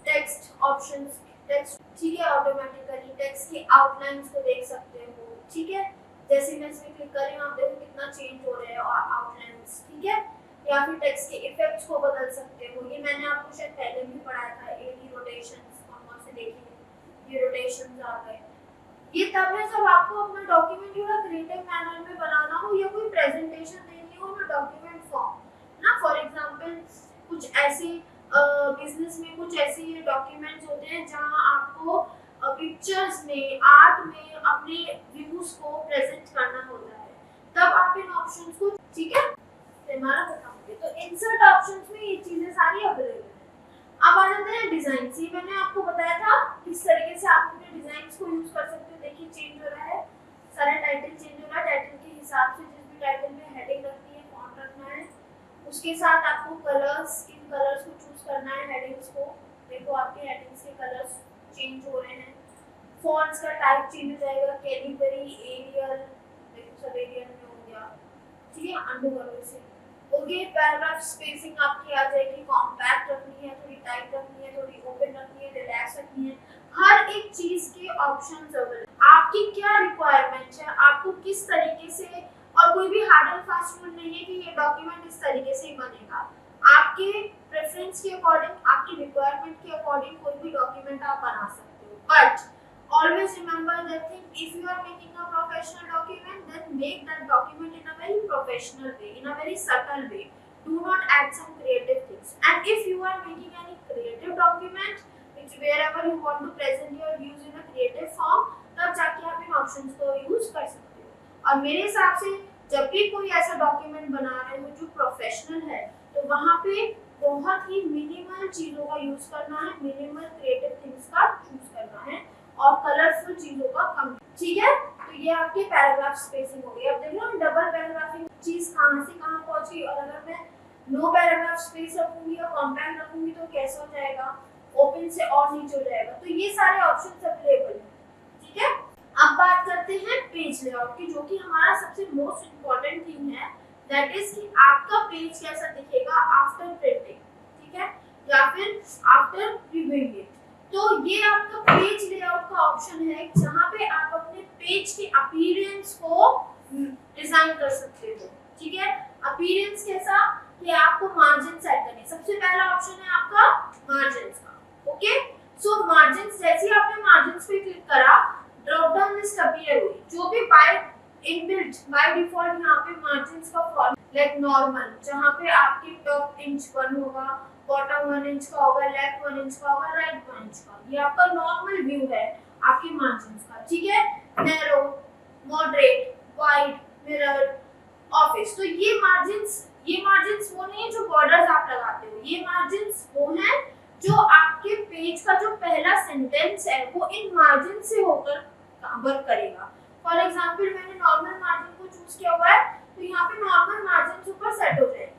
[SPEAKER 1] टेक्स्ट ऑप्शंस, टेक्स्ट, ठीक है, ऑटोमेटिकली टेक्स्ट की आउटलाइंस को देख सकते हो, ठीक है। जैसे मैं इसमें क्लिक कर रही हूँ आप देखो कितना चेंज हो रहा है और आउटलाइंस, ठीक है। या फिर टेक्स्ट के इफेक्ट्स को बदल सकते हो, ये मैंने आपको शायद पहले भी पढ़ाया था, एडी रोटेशंस, कौन से देखिए ये रोटेशंस आ गए। ये तब है जब आपको अपना डॉक्यूमेंट थोड़ा क्रिएटिव मैनर में बनाना हो या कोई प्रेजेंटेशन देनी हो ना डॉक्यूमेंट फॉर्म ना। फॉर एग्जांपल कुछ ऐसे बिजनेस में कुछ ऐसे डॉक्यूमेंट्स होते हैं जहां आपको पिक्चर्स में, आर्ट में अपने व्यूज को प्रेजेंट करना होता है, तब आप इन ऑप्शंस को, ठीक है, हमारा बताऊंगी। तो इंसर्ट ऑप्शंस में ये चीजें सारी अवेलेबल है। अब आ जाते हैं डिजाइन से। मैंने आपको बताया था किस तरीके से आप अपने डिजाइंस को यूज कर सकते हो। देखिए चेंज हो रहा है, सारा टाइटल चेंज हो रहा है, टाइटल के हिसाब से जिस भी टाइटल में हेडिंग रखनी है, फॉन्ट रखना है, उसके साथ आपको कलर्स, इन कलर्स को चूज करना है हेडिंग्स को। देखो आपके हेडिंग्स के कलर्स चेंज हो रहे हैं, फॉन्ट्स का टाइप चेंज हो जाएगा, कैलिबरी, एरियल, देखो सब एरियल में हो गया, ठीक है, अंडू करो इसे। ओके, पैराग्राफ स्पेसिंग आपकी आ जाएगी, कॉम्पैक्ट रखनी है, थोड़ी टाइट रखनी है, थोड़ी ओपन रखनी है, रिलैक्स रखनी है, हर एक चीज के ऑप्शंस अवेलेबल। आपकी क्या रिक्वायरमेंट है, आपको किस तरीके से, और कोई भी हार्ड एंड फास्ट रूल नहीं है कि ये डॉक्यूमेंट इस तरीके से ही बनेगा। आपके प्रेफरेंस के अकॉर्डिंग, आपकी रिक्वायरमेंट के अकॉर्डिंग कोई भी डॉक्यूमेंट आप बना सकते हो। But always remember that thing, if you are making a professional document, then make that document in a very professional way, in a very subtle way. Do not add some creative things. And if you are making any creative document, which wherever you want to present your views in a creative form, तब जाके आप इन ऑप्शंस को यूज कर सकते हो। और मेरे हिसाब से जब भी कोई ऐसा डॉक्यूमेंट बना रहे हो जो प्रोफेशनल है, तो वहाँ पे बहुत ही मिनिमल चीजों का यूज करना है, मिनिमल क्रिएटिव थिंग्स का चूज करना है और कलरफुल चीजों का कम, ठीक है। तो ये आपके पैराग्राफ स्पेसिंग हो गई। अब देख लो डबल पैराग्राफिंग चीज कहां से कहां पहुंची, और अगर मैं नो पैराग्राफ स्पेस रखूंगी और कॉम्पैक्ट रखूंगी तो कैसे हो जाएगा, ओपन से और नीचे हो जाएगा। तो ये सारे ऑप्शंस अवेलेबल हैं, ठीक है। अब बात करते हैं पेज लेआउट की, जो कि हमारा सबसे मोस्ट इंपॉर्टेंट थिंग है, दैट इज कि आपका पेज कैसा दिखेगा आफ्टर प्रिंटिंग, ठीक है, या फिर आफ्टर रिव्यूइंग इट। तो ये आपका पेज लेआउट का ऑप्शन है, जहां पे आप अपने पेज के अपीयरेंस को डिजाइन कर सकते हो, ठीक है। अपीयरेंस कैसा कि आपको मार्जिन सेट करने, सबसे पहला ऑप्शन है आपका मार्जिन्स का। ओके, सो मार्जिन्स, जैसे आपने मार्जिन्स पे क्लिक करा, ड्रॉप डाउन लिस्ट अपीयर हुई, जो भी बाय इनबिल्ट बाय डिफॉल्ट यहाँ पे मार्जिन्स का फॉर्म लाइक नॉर्मल, जहाँ पे आपकी टॉप इंच 1 होगा, बॉटम 1 इंच का होगा, लेफ्ट 1 इंच का होगा, राइट 1 इंच का, ये आपका नॉर्मल व्यू है आपके मार्जिन्स का, ठीक है। Narrow, moderate, wide, mirror, office, तो ये मार्जिन्स वो नहीं है जो बॉर्डर्स आप लगाते हो, ये मार्जिन्स वो हैं जो आपके पेज का जो पहला सेंटेंस है वो इन मार्जिन से होकर वर्क करेगा। फॉर एग्जांपल मैंने नॉर्मल मार्जिन को चूज किया हुआ है, तो यहाँ पे नॉर्मल मार्जिन ऊपर सेट हो जाएगी।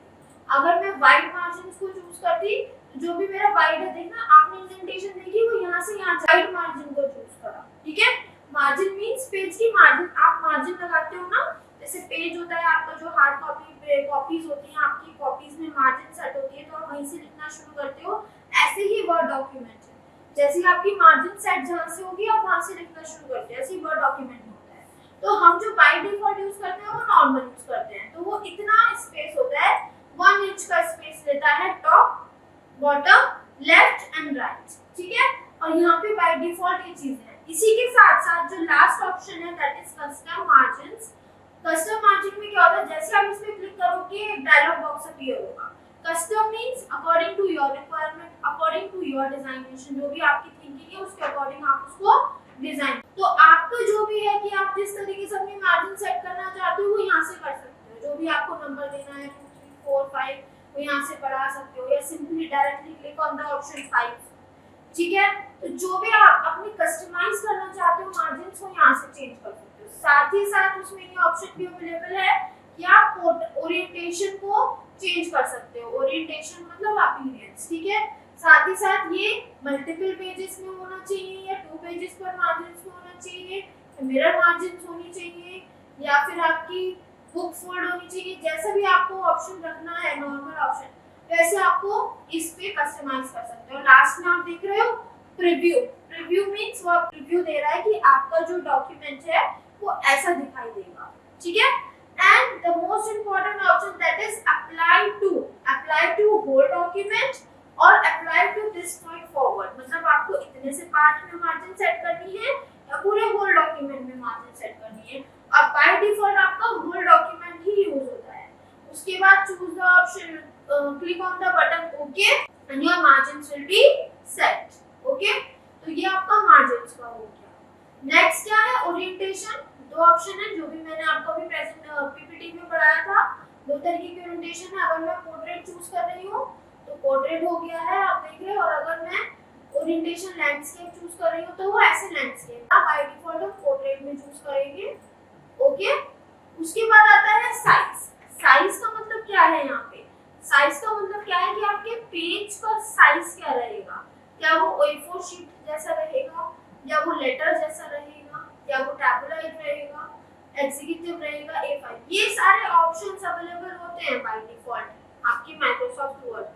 [SPEAKER 1] अगर मैं वाइड मार्जिन को चूज करती, तो जो भी मेरा वाइड है, देखना आपने इंडेंटेशन देखी, वो यहाँ से यहाँ वाइड मार्जिन को चूज करा, ठीक है। मार्जिन मींस पेज की मार्जिन, आप मार्जिन लगाते हो ना, जैसे पेज होता है आपका जो हार्ड कॉपीज होती हैं, आपकी कॉपीज में मार्जिन सेट होती है, तो आप वहीं से लिखना शुरू करते हो। ऐसे ही वर्ड डॉक्यूमेंट है, जैसे आपकी मार्जिन सेट जहाँ से होगी आप वहाँ से लिखना शुरू करते हैं, ऐसे ही वर्ड डॉक्यूमेंट होता है। तो हम जो बाय डिफॉल्ट यूज करते हैं वो नॉर्मल यूज करते हैं, तो वो इतना स्पेस होता है, 1 इंच का स्पेस लेता है, top, bottom, left and right, ठीक है। और यहाँ पे बाय डिफॉल्ट ये चीज है। इसी के साथ साथ जो लास्ट ऑप्शन है that is custom margins. Custom margin में क्या होता है, जैसे आप इसमें क्लिक करोगे एक डायलॉग बॉक्स अपीयर होगा। Custom means according to your requirement, according to your designation, जो भी आपकी थिंकिंग है उसके अकॉर्डिंग आप उसको डिजाइन, तो आपका जो भी है कि आप जिस तरीके से अपनी मार्जिन सेट करना चाहते हो वो यहाँ से कर सकते हो। जो भी आपको नंबर देना है 2 3 4 5 वो यहाँ से बढ़ा सकते हो, या simply directly click on the option 5, ठीक है। तो जो भी आप अपनी कस्टमाइज करना चाहते हो मार्जिन को यहाँ से चेंज कर सकते हो। साथ ही साथ उसमें ये ऑप्शन भी अवेलेबल है कि आप ओरिएंटेशन को चेंज कर सकते हो। ओरिएंटेशन मतलब अपीयरेंस, ठीक है। साथ ही साथ ये मल्टीपल पेजेस में होना चाहिए, या 2 पेजेस पर मार्जिन्स में होना चाहिए, मिरर मार्जिन्स होनी चाहिए, या फिर आपकी बुक फोल्ड होनी चाहिए। जैसा भी आपको ऑप्शन रखना है, नॉर्मल ऑप्शन, वैसे आपको इस पे कस्टमाइज कर सकते हो। लास्ट में आप देख रहे हो प्रीव्यू। प्रीव्यू मींस वो प्रीव्यू दे रहा है कि आपका जो डॉक्यूमेंट है आपको ऐसा दिखाई देगा, ठीक है। And the most important option that is apply to whole document और apply to this point forward, मतलब आपको इतने से पार्ट में मार्जिन सेट करनी है या पूरे होल डॉक्यूमेंट में मार्जिन सेट करनी है। अब बाय डिफॉल्ट आपका होल डॉक्यूमेंट ही यूज होता है। उसके बाद choose the option, click on the button okay and your margins will be set, okay. तो ये आपका मार्जिन्स का हो गया। नेक्स्ट क्या है, ओरिएंटेशन। दो ऑप्शन है, जो भी मैंने आपको भी प्रेजेंट पीपीटी में पढ़ाया था, दो तरीके की ओरिएंटेशन है। अगर मैं पोर्ट्रेट चूज कर रही हूँ तो पोर्ट्रेट हो गया है, आप देख रहे हो, और अगर मैं ओरिएंटेशन लैंडस्केप चूज कर रही हूँ तो वो ऐसे लैंडस्केप, आप बाय डिफॉल्ट हम पोर्ट्रेट में चूज करेंगे, ओके। उसके बाद आता है साइज। साइज का मतलब क्या है यहाँ पे, साइज का मतलब क्या है कि आपके पेज का साइज क्या रहेगा, क्या वो A4 शीट जैसा रहेगा, या वो लेटर जैसा रहेगा, या वो टैबुलर रहेगा, एग्जीक्यूटिव रहेगा, A5। ये सारे ऑप्शंस अवेलेबल होते हैं बाय डिफॉल्ट आपकी माइक्रोसॉफ्ट वर्ड।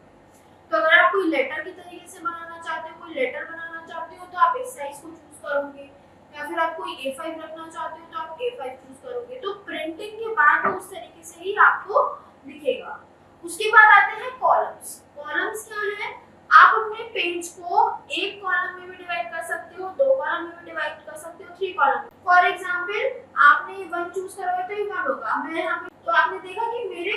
[SPEAKER 1] तो अगर आप कोई लेटर की तरीके से बनाना चाहते हो, कोई लेटर बनाना चाहते हो तो आप इस साइज को चूज करोगे, या फिर आप कोई A5 रखना चाहते हो तो आप A5 चूज करोगे। तो प्रिंटिंग के बाद उस तरीके से ही आपको दिखेगा। उसके बाद आते हैं कॉलम्स। कॉलम्स क्या है, आप अपने पेज को एक कॉलम में भी डिवाइड कर सकते हो, दो कॉलम में भी डिवाइड कर सकते हो, थ्री कॉलम। फॉर एग्जांपल आपने 1 चूज करा है तो ये 1 होगा। मैं यहाँ पे, तो आपने देखा कि मेरे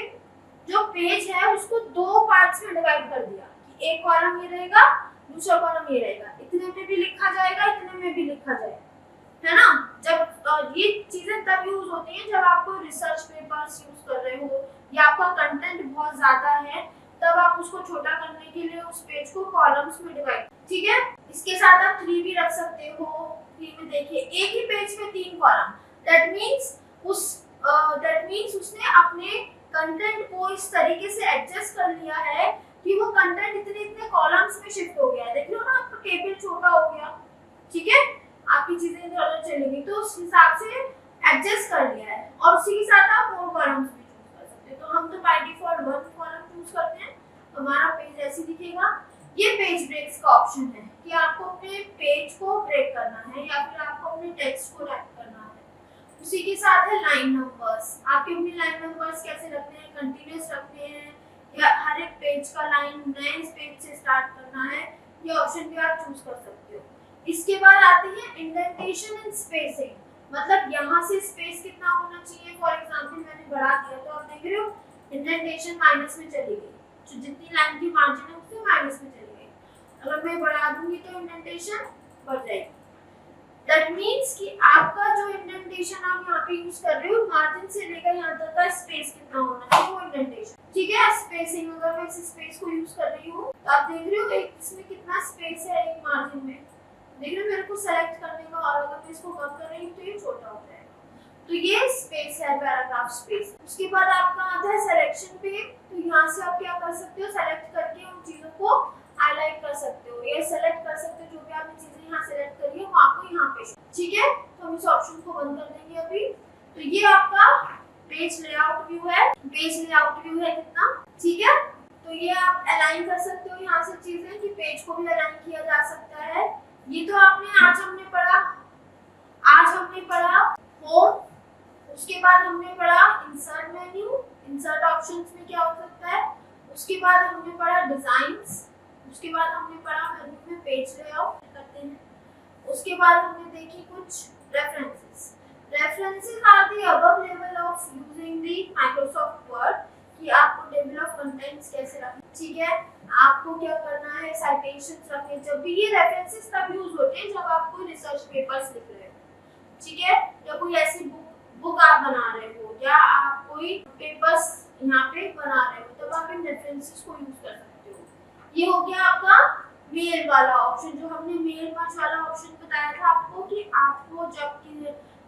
[SPEAKER 1] जो पेज है उसको दो पार्ट्स में डिवाइड कर दिया कि एक कॉलम ये रहेगा, दूसरा कॉलम ये रहेगा, इतने में भी लिखा जाएगा, इतने में भी लिखा जाएगा, है ना। जब ये चीजें तब यूज होती हैं जब आप कोई रिसर्च पेपर्स यूज कर रहे हो या आपका कंटेंट बहुत ज्यादा है, तब आप उसको छोटा करने के लिए उस पेज को कॉलम्स में डिवाइड, ठीक है। इसके साथ आप 3 भी रख सकते हो। 3 में देखिए एक ही पेज में 3 कॉलम, दैट मींस उसने अपने कंटेंट को इस तरीके से एडजस्ट कर लिया है कि वो कंटेंट इतने इतने कॉलम्स में शिफ्ट हो गया है। देख लो ना, आपका टेबल छोटा हो गया, ठीक है, आपकी चीजें इधर उधर चलेंगी, तो उस हिसाब से एडजस्ट कर लिया है। और उसी के साथ आप मोर कॉलम्स भी चूज कर सकते हो। तो हम तो बाय डिफॉल्ट 1 कॉलम चूज करते हैं, हमारा पेज ऐसे दिखेगा। ये पेज ब्रेक्स का ऑप्शन है कि आपको अपने पेज को ब्रेक करना है या फिर आपको अपने टेक्स्ट को रैप करना है। उसी के साथ है लाइन नंबर्स। आपके अपनी लाइन नंबर्स कैसे रखने हैं, कंटीन्यूअस रखने हैं या हर एक पेज का लाइन नए पेज से स्टार्ट करना है, ये ऑप्शन भी आप चूज कर सकते हो। इसके बाद आती है इंडेंटेशन एंड स्पेसिंग, मतलब यहाँ से स्पेस कितना होना चाहिए। फॉर एग्जांपल मैंने बढ़ा दिया तो आप देख रहे हो इंडेंटेशन माइनस में चली गई, तो जितनी लाइन की मार्जिन है उससे माइनस में चली गई। अगर मैं बढ़ा दूंगी तो इंडेंटेशन बढ़ जाएगी। दैट मींस कि आपका जो इंडेंटेशन आप यहाँ पे यूज कर रहे हो, मार्जिन से लेकर यहाँ तक का स्पेस कितना होना चाहिए वो इंडेंटेशन, ठीक है। स्पेसिंग, अगर मैं इस स्पेस को यूज कर रही हूँ तो आप देख रहे हो एक इसमें कितना स्पेस है एक मार्जिन में, देख रहे हो मेरे को सेलेक्ट करने का, और अगर मैं इसको कम कर रही हूँ तो ये छोटा हो जाएगा। तो ये स्पेस है, पैराग्राफ स्पेस। उसके बाद आपका आता है सिलेक्शन पे। तो यहाँ से आप क्या कर सकते हो, सेलेक्ट करके उन चीजों को हाईलाइट कर सकते हो या सेलेक्ट कर सकते हो, जो भी आपने चीजें यहाँ सेलेक्ट करी है वो आपको यहाँ पे, ठीक है। तो हम इस ऑप्शन को बंद कर देंगे अभी। तो ये आपका पेज लेआउट व्यू है, पेज लेआउट व्यू है कितना, ठीक है। तो ये आप अलाइन कर सकते हो यहाँ से चीजें, कि पेज को भी अलाइन किया जा सकता है। ये तो आज हमने पढ़ा होम। उसके बाद हमने पढ़ा इंसर्ट मेन्यू, इंसर्ट ऑप्शंस में क्या हो सकता है। उसके बाद हमने पढ़ा डिजाइन्स। उसके बाद हमने पढ़ा मेन्यू में पेज लेआउट करते हैं। उसके बाद हमने देखी कुछ references. References are the above level of using the Microsoft Word, कि आपको टेबल ऑफ कंटेंट्स कैसे रखना, ठीक है। आपको क्या करना है, साइटेशंस रखने। जब भी ये रेफरेंसेस तब यूज होते हैं जब आप कोई रिसर्च पेपर्स लिख रहे हो, ठीक है, या कोई ऐसी बुक आप बना रहे हो या आप कोई पेपर्स यहाँ पे बना रहे हो, तब आप इन रेफरेंसेस को यूज कर सकते हो। ये हो गया आपका मेल वाला ऑप्शन, जो हमने मेल मर्ज वाला ऑप्शन बताया था आपको, कि आपको जब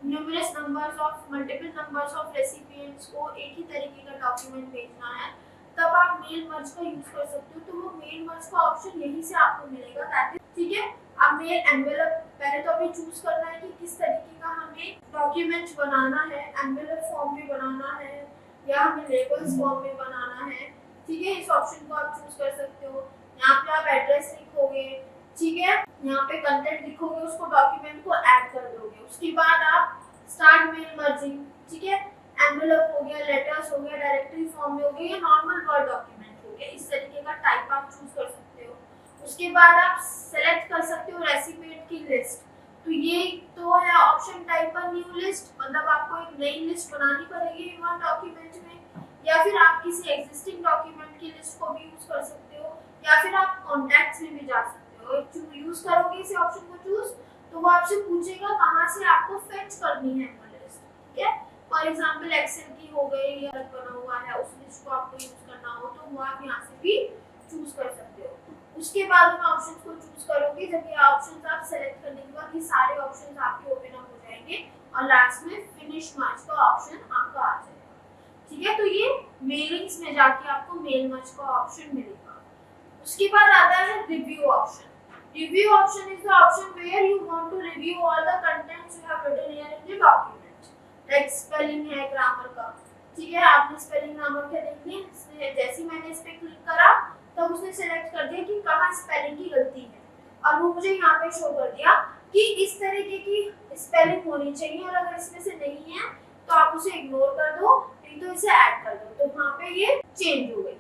[SPEAKER 1] numerous numbers of multiple numbers of recipients को एक ही तरीके का डॉक्यूमेंट भेजना है, तब आप मेल मर्ज का यूज कर सकते हो। तो वो मेल मर्ज का ऑप्शन यहीं से आपको मिलेगा, दैट इज, ठीक है। अब मेल एनवेलप, पहले तो अभी चूज करना है कि किस तरीके का हमें डॉक्यूमेंट बनाना है, एनवेलप फॉर्म में बनाना है या हमें लेबल्स फॉर्म में बनाना है, ठीक है। इस ऑप्शन को आप चूज कर सकते हो। यहाँ पे आप एड्रेस लिखोगे, ठीक है, यहाँ पे कंटेंट लिखोगे, उसको डॉक्यूमेंट को ऐड कर दोगे। उसके बाद आप स्टार्ट मेल मर्जिंग, ठीक है, एनवेलप हो गया, लेटर्स हो गया, डायरेक्टरी फॉर्म में हो गया, या नॉर्मल वर्ड डॉक्यूमेंट हो गया। इस तरीके का टाइप आप चूज कर सकते हो। उसके बाद आप सेलेक्ट कर सकते हो रेसिपिएंट की लिस्ट। तो ये तो है ऑप्शन टाइप पर न्यू लिस्ट, मतलब आपको एक नई लिस्ट बनानी पड़ेगी वन डॉक्यूमेंट में, या फिर आप किसी एग्जिस्टिंग डॉक्यूमेंट की लिस्ट को भी यूज कर सकते हो, या फिर आप कॉन्टैक्ट्स में भी जा सकते हो। यूज करोगे इस ऑप्शन को चूज, तो वो आपसे पूछेगा कहाँ से आपको फेच करनी है वो लिस्ट, ठीक है। फॉर एग्जांपल एक्सेल की हो गई या बना हुआ है, उस लिस्ट को आपको यूज करना हो तो वो आप यहाँ से भी चूज कर सकते हो। उसके बाद उन ऑप्शंस को चूज करोगे, जब ये ऑप्शंस आप सेलेक्ट करने के बाद ये सारे ऑप्शंस आपके ओपन अप हो जाएंगे और लास्ट में फिनिश मर्ज का ऑप्शन आपका आ जाएगा, ठीक है। तो ये मेलिंग्स में जाके आपको मेल मर्ज का ऑप्शन मिलेगा। उसके बाद आता है review option. Review option is the option where you want to review all the contents you have written here in the document. Like spelling है, grammar का, ठीक है। आपने spelling grammar के देख लिए, जैसे मैंने इस पे क्लिक करा तब उसने सेलेक्ट कर दिया कि कहाँ स्पेलिंग की गलती है, और वो मुझे यहाँ पे शो कर दिया कि इस तरीके की स्पेलिंग होनी चाहिए, और अगर इसमें से नहीं है तो आप उसे इग्नोर कर दो, नहीं तो इसे ऐड कर दो। तो वहाँ पे ये चेंज हो गई,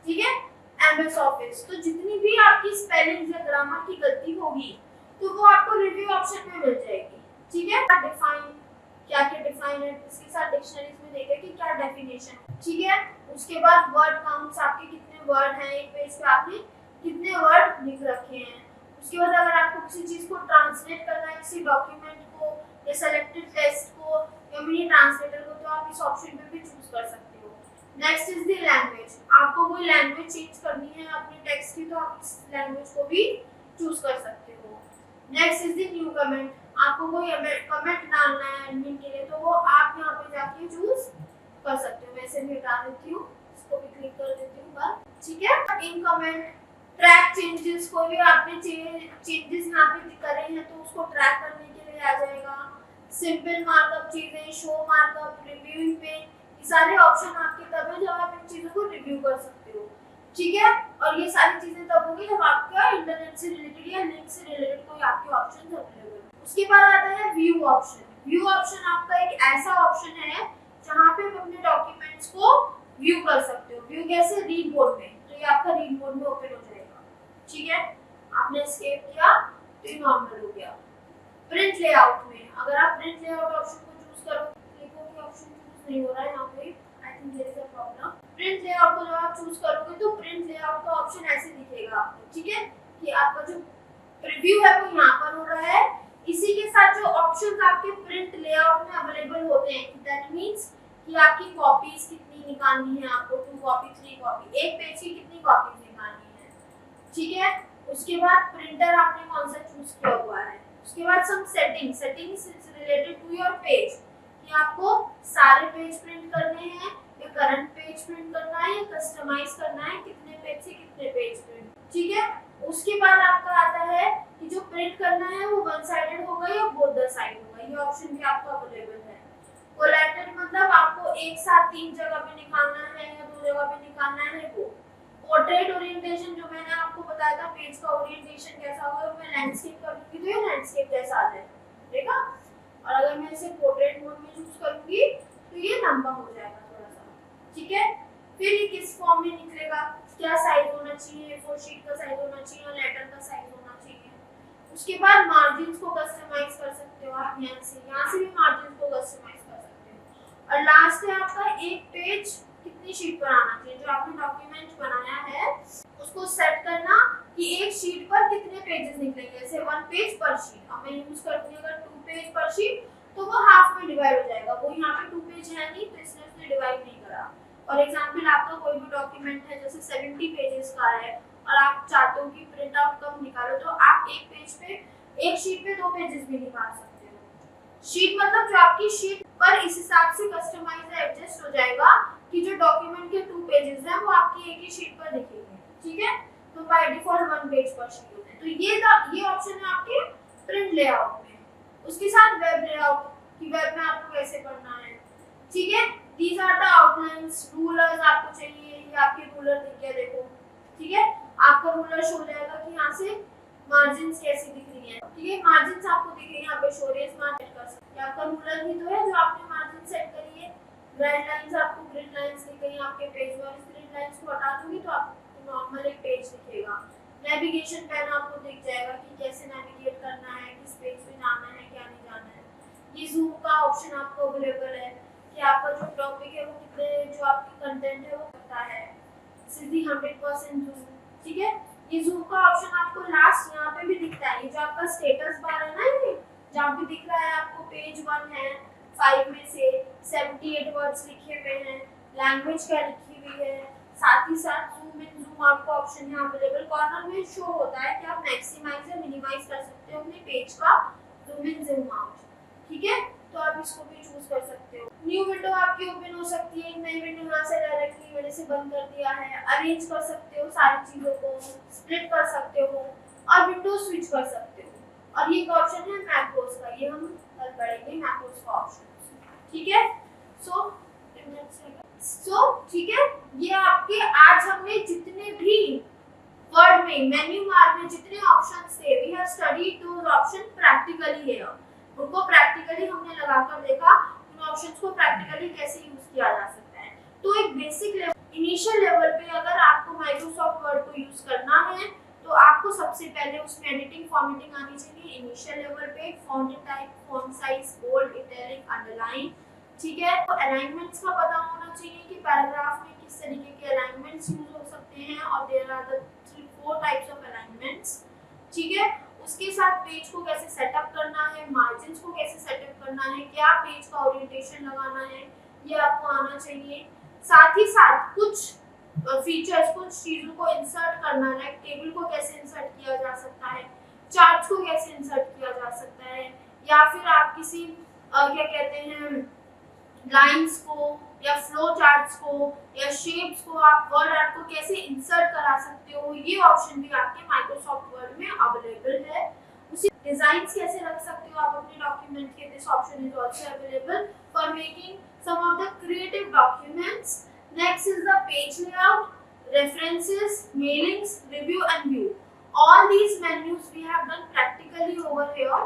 [SPEAKER 1] ठीक है। MS ऑफिस, तो जितनी भी आपकी स्पेलिंग या ग्रामर की गलती होगी तो वो आपको रिव्यू ऑप्शन में मिल जाएगी, ठीक है। डिफाइन, क्या क्या डिफाइन है, इसके साथ डिक्शनरीज में देखें कि क्या डेफिनेशन है, ठीक है। उसके बाद वर्ड काउंट्स, आपके कितने वर्ड हैं एक पेज पे, आपने कितने वर्ड लिख रखे हैं। उसके बाद अगर आपको किसी चीज को ट्रांसलेट करना है, किसी डॉक्यूमेंट को या सेलेक्टेड टेक्स्ट को या मिनी ट्रांसलेटर को, तो आप इस ऑप्शन पे भी चूज कर सकते हो। नेक्स्ट इज द लैंग्वेज, आपको कोई लैंग्वेज चेंज करनी है अपने टेक्स्ट की तो आप इस लैंग्वेज को भी चूज कर सकते हो। Next is the new comment, आपको कोई कमेंट डालना है एडमिन के लिए तो वो आप यहाँ पे जाके चूज कर सकते हो। मैं इसे भी हटा देती हूँ, इसको भी क्लिक कर देती हूँ बस, ठीक है। इन कमेंट, ट्रैक चेंजेस, कोई भी आपने चेंजेस यहाँ पे करे हैं तो उसको ट्रैक करने के लिए आ जाएगा। सिंपल मार्कअप चीजें, शो मार्कअप, रिव्यूइंग पे, सारे ऑप्शन आपके तब है जब आप इन चीजों को रिव्यू कर सकते हो, ठीक है। और ये सारी चीजें तब होगी जब आपका इंटरनेट से रिलेटेड या लिंक से रिलेटेड कोई आपके ऑप्शन अवेलेबल है। उसके बाद आता है व्यू ऑप्शन। व्यू ऑप्शन आपका एक ऐसा ऑप्शन है जहाँ पे आप अपने डॉक्यूमेंट्स को व्यू कर सकते हो। व्यू कैसे, रीड मोड में, तो ये आपका रीड मोड में ओपन हो जाएगा, ठीक है। आपने एस्केप किया तो ये नॉर्मल हो गया। प्रिंट लेआउट में अगर आप प्रिंट लेआउट ऑप्शन को चूज करो, देखो कि ऑप्शन नहीं हो रहा है यहाँ पे, I think there is a problem. Print layout को जब आप चूज करोगे तो प्रिंट लेआउट का ऑप्शन ऐसे दिखेगा आपको, ठीक है, कि आपका जो प्रीव्यू है वो यहाँ पर हो रहा है। इसी के साथ जो ऑप्शंस आपके प्रिंट लेआउट में अवेलेबल होते हैं, दैट मींस कि आपकी कॉपीज कितनी निकालनी है, आपको 2 कॉपी 3 कॉपी, एक पेज की कितनी कॉपीज निकालनी है, ठीक है। उसके बाद प्रिंटर आपने कौन सा चूज किया हुआ है। उसके बाद some settings related to your page, कि आपको सारे पेज प्रिंट करने हैं या करंट पेज प्रिंट करना है या कस्टमाइज करना है, कितने पेज से कितने पेज प्रिंट, ठीक है। उसके बाद आपका आता है कि जो प्रिंट करना है वो वन साइडेड होगा या बोथ द साइड होगा, ये ऑप्शन भी आपको अवेलेबल है। कोलैटेड मतलब आपको एक साथ 3 जगह पे निकालना है या 2 जगह पे निकालना है वो। पोर्ट्रेट ओरिएंटेशन, जो मैंने आपको बताया था पेज का ओरिएंटेशन कैसा होगा, मैं लैंडस्केप कर दूंगी तो ये लैंडस्केप जैसा आ जाएगा, ठीक है। और अगर मैं इसे पोर्ट्रेट मोड में चूज करूंगी तो ये लंबा हो जाएगा थोड़ा सा, ठीक है। फिर ये किस फॉर्म में निकलेगा, क्या साइज होना चाहिए, A4 शीट का साइज होना चाहिए, लेटर का साइज होना चाहिए। उसके बाद मार्जिन्स को कस्टमाइज कर सकते हो आप, यहाँ से भी मार्जिन्स को कस्टमाइज कर सकते हो। और लास्ट है आपका एक पेज कितनी शीट पर आना चाहिए, जो आपने डॉक्यूमेंट बनाया है उसको सेट करना कि एक शीट पर कितने पेजेस निकलेंगे, जैसे 1 पेज पर शीट। अब मैं यूज करती हूँ अगर 2 पेज पर शीट तो वो हाफ में डिवाइड हो जाएगा, वो यहाँ पे 2 पेज है नहीं तो इसलिए उसने डिवाइड नहीं करा। फॉर एग्जांपल आपका कोई भी डॉक्यूमेंट है जैसे 70 पेजेस का है और आप चाहते हो कि प्रिंट आउट कम निकालो, तो आप एक पेज पे, एक शीट पे 2 पेजेस भी निकाल सकते हो। शीट मतलब जो आपकी शीट पर इस हिसाब से कस्टमाइज एडजस्ट हो जाएगा कि जो डॉक्यूमेंट के 2 पेजेस हैं वो आपकी एक ही शीट पर दिखेंगे, ठीक है। तो बाय डिफॉल्ट 1 पेज पर शीट होते हैं। तो ये ऑप्शन है आपके प्रिंट लेआउट में। उसके साथ वेब लेआउट, कि वेब में आपको कैसे पढ़ना है, ठीक है। These are the outlines, rulers आपको चाहिए, ये आपके रूलर दिख गया देखो, ठीक है। आपका रूलर शो हो जाएगा कि यहाँ से मार्जिन्स कैसी दिख रही है, ठीक है। मार्जिन्स आपको दिख रही है यहाँ पे शो हो रही है, स्मार्ट कर सकते हैं। ये आपका रूलर ही तो है जो आपने मार्जिन सेट करी है। ग्रिड लाइंस आपको ग्रिड लाइंस दिख गई, आपके पेज में इस ग्रिड लाइंस को हटा दूंगी तो आपको नॉर्मल एक पेज दिखेगा। नेविगेशन पैन आपको दिख जाएगा कि कैसे नेविगेट करना है, किस पेज पे जाना है, क्या नहीं जाना है। ये जूम का ऑप्शन आपको अवेलेबल है कि आपका जो टॉपिक है वो कितने, जो आपकी कंटेंट है वो कितना है, सीधी 100% जूम, ठीक है। ये जूम का ऑप्शन आपको लास्ट यहाँ पे भी दिखता है, ये जो आपका स्टेटस बार है ना, ये जहाँ पे दिख रहा है आपको पेज 1 है, 5 में से 78 वर्ड्स लिखे हुए हैं, लैंग्वेज क्या लिखी हुई है, साथ ही साथ जूम इन जूम आउट का ऑप्शन यहाँ अवेलेबल कॉर्नर में शो होता है कि आप मैक्सिमाइज या मिनिमाइज कर सकते हो अपने पेज का जूम इन जूम आउट, ठीक है। तो आप इसको भी चूज कर सकते हो। न्यू विंडो आपकी ओपन हो सकती है, एक नई विंडो यहाँ से डायरेक्टली मैंने से बंद कर दिया है। अरेंज कर सकते हो सारी चीजों को, स्प्लिट कर सकते हो और विंडो स्विच कर सकते हो। और ये एक ऑप्शन है मैक्रोस का, ये हम कल पढ़ेंगे मैक्रोस का ऑप्शन, ठीक है। ठीक है, ये आपके आज हमने जितने भी वर्ड में मेन्यू बार में जितने ऑप्शंस थे, we have studied those option practically here. उनको प्रैक्टिकली हमने लगाकर देखा उन ऑप्शंस को प्रैक्टिकली कैसे यूज किया जा सकता है। तो एक बेसिक लेवल, इनिशियल लेवल पे अगर आपको माइक्रोसॉफ्ट वर्ड को यूज करना है तो आपको सबसे पहले उसमें एडिटिंग फॉर्मेटिंग आनी चाहिए। इनिशियल लेवल पे font type, font size, bold, italic, underline, ठीक है। तो अलाइनमेंट्स का पता होना चाहिए कि पैराग्राफ में किस तरीके के अलाइनमेंट्स यूज हो सकते हैं और there are the 3-4 types of alignments, ठीक है। उसके साथ पेज को कैसे सेटअप करना है, मार्जिन्स को कैसे सेटअप करना है, क्या पेज का ओरिएंटेशन लगाना है, ये आपको आना चाहिए। साथ ही साथ कुछ फीचर्स, कुछ चीजों को इंसर्ट करना है, टेबल को कैसे इंसर्ट किया जा सकता है, चार्ट्स को कैसे इंसर्ट किया जा सकता है, या फिर आप किसी क्या कहते हैं लाइंस को या फ्लो चार्ट्स को या शेप्स को आप वर्ड आर्ट को कैसे इंसर्ट करा सकते हो, ये ऑप्शन भी आपके माइक्रोसॉफ्ट वर्ड में अवेलेबल है। उसी डिजाइन्स कैसे रख सकते हो आप अपने डॉक्यूमेंट के, this option is also available for making some of the creative documents. Next is the page layout, references, mailings, review and view. All these menus we have done practically over here,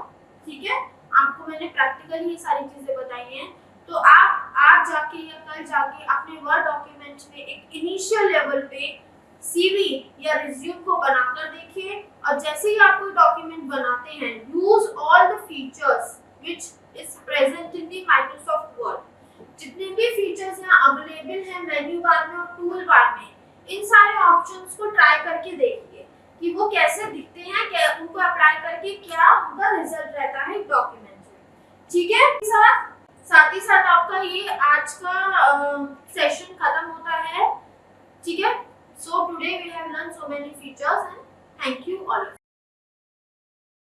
[SPEAKER 1] ठीक है। आपको मैंने प्रैक्टिकली ये सारी चीजें बताई हैं। तो आप आज जाके या कल जाके अपने वर्ड डॉक्यूमेंट में एक इनिशियल लेवल पे सीवी या रिज्यूम को बनाकर देखिए, और जैसे ही आप कोई डॉक्यूमेंट बनाते हैं, use all the features which is present in the Microsoft word. जितने भी फीचर्स यहाँ अवेलेबल हैं मेन्यू बार में और टूल बार में, इन सारे ऑप्शंस को ट्राई करके देखिए कि वो कैसे दिखते हैं, क्या उनको अप्लाई करके क्या उनका रिजल्ट रहता है डॉक्यूमेंट में, ठीक है। साथ ही साथ आपका ये आज का सेशन खत्म होता है, ठीक है। So today we have learn so many features and thank you all.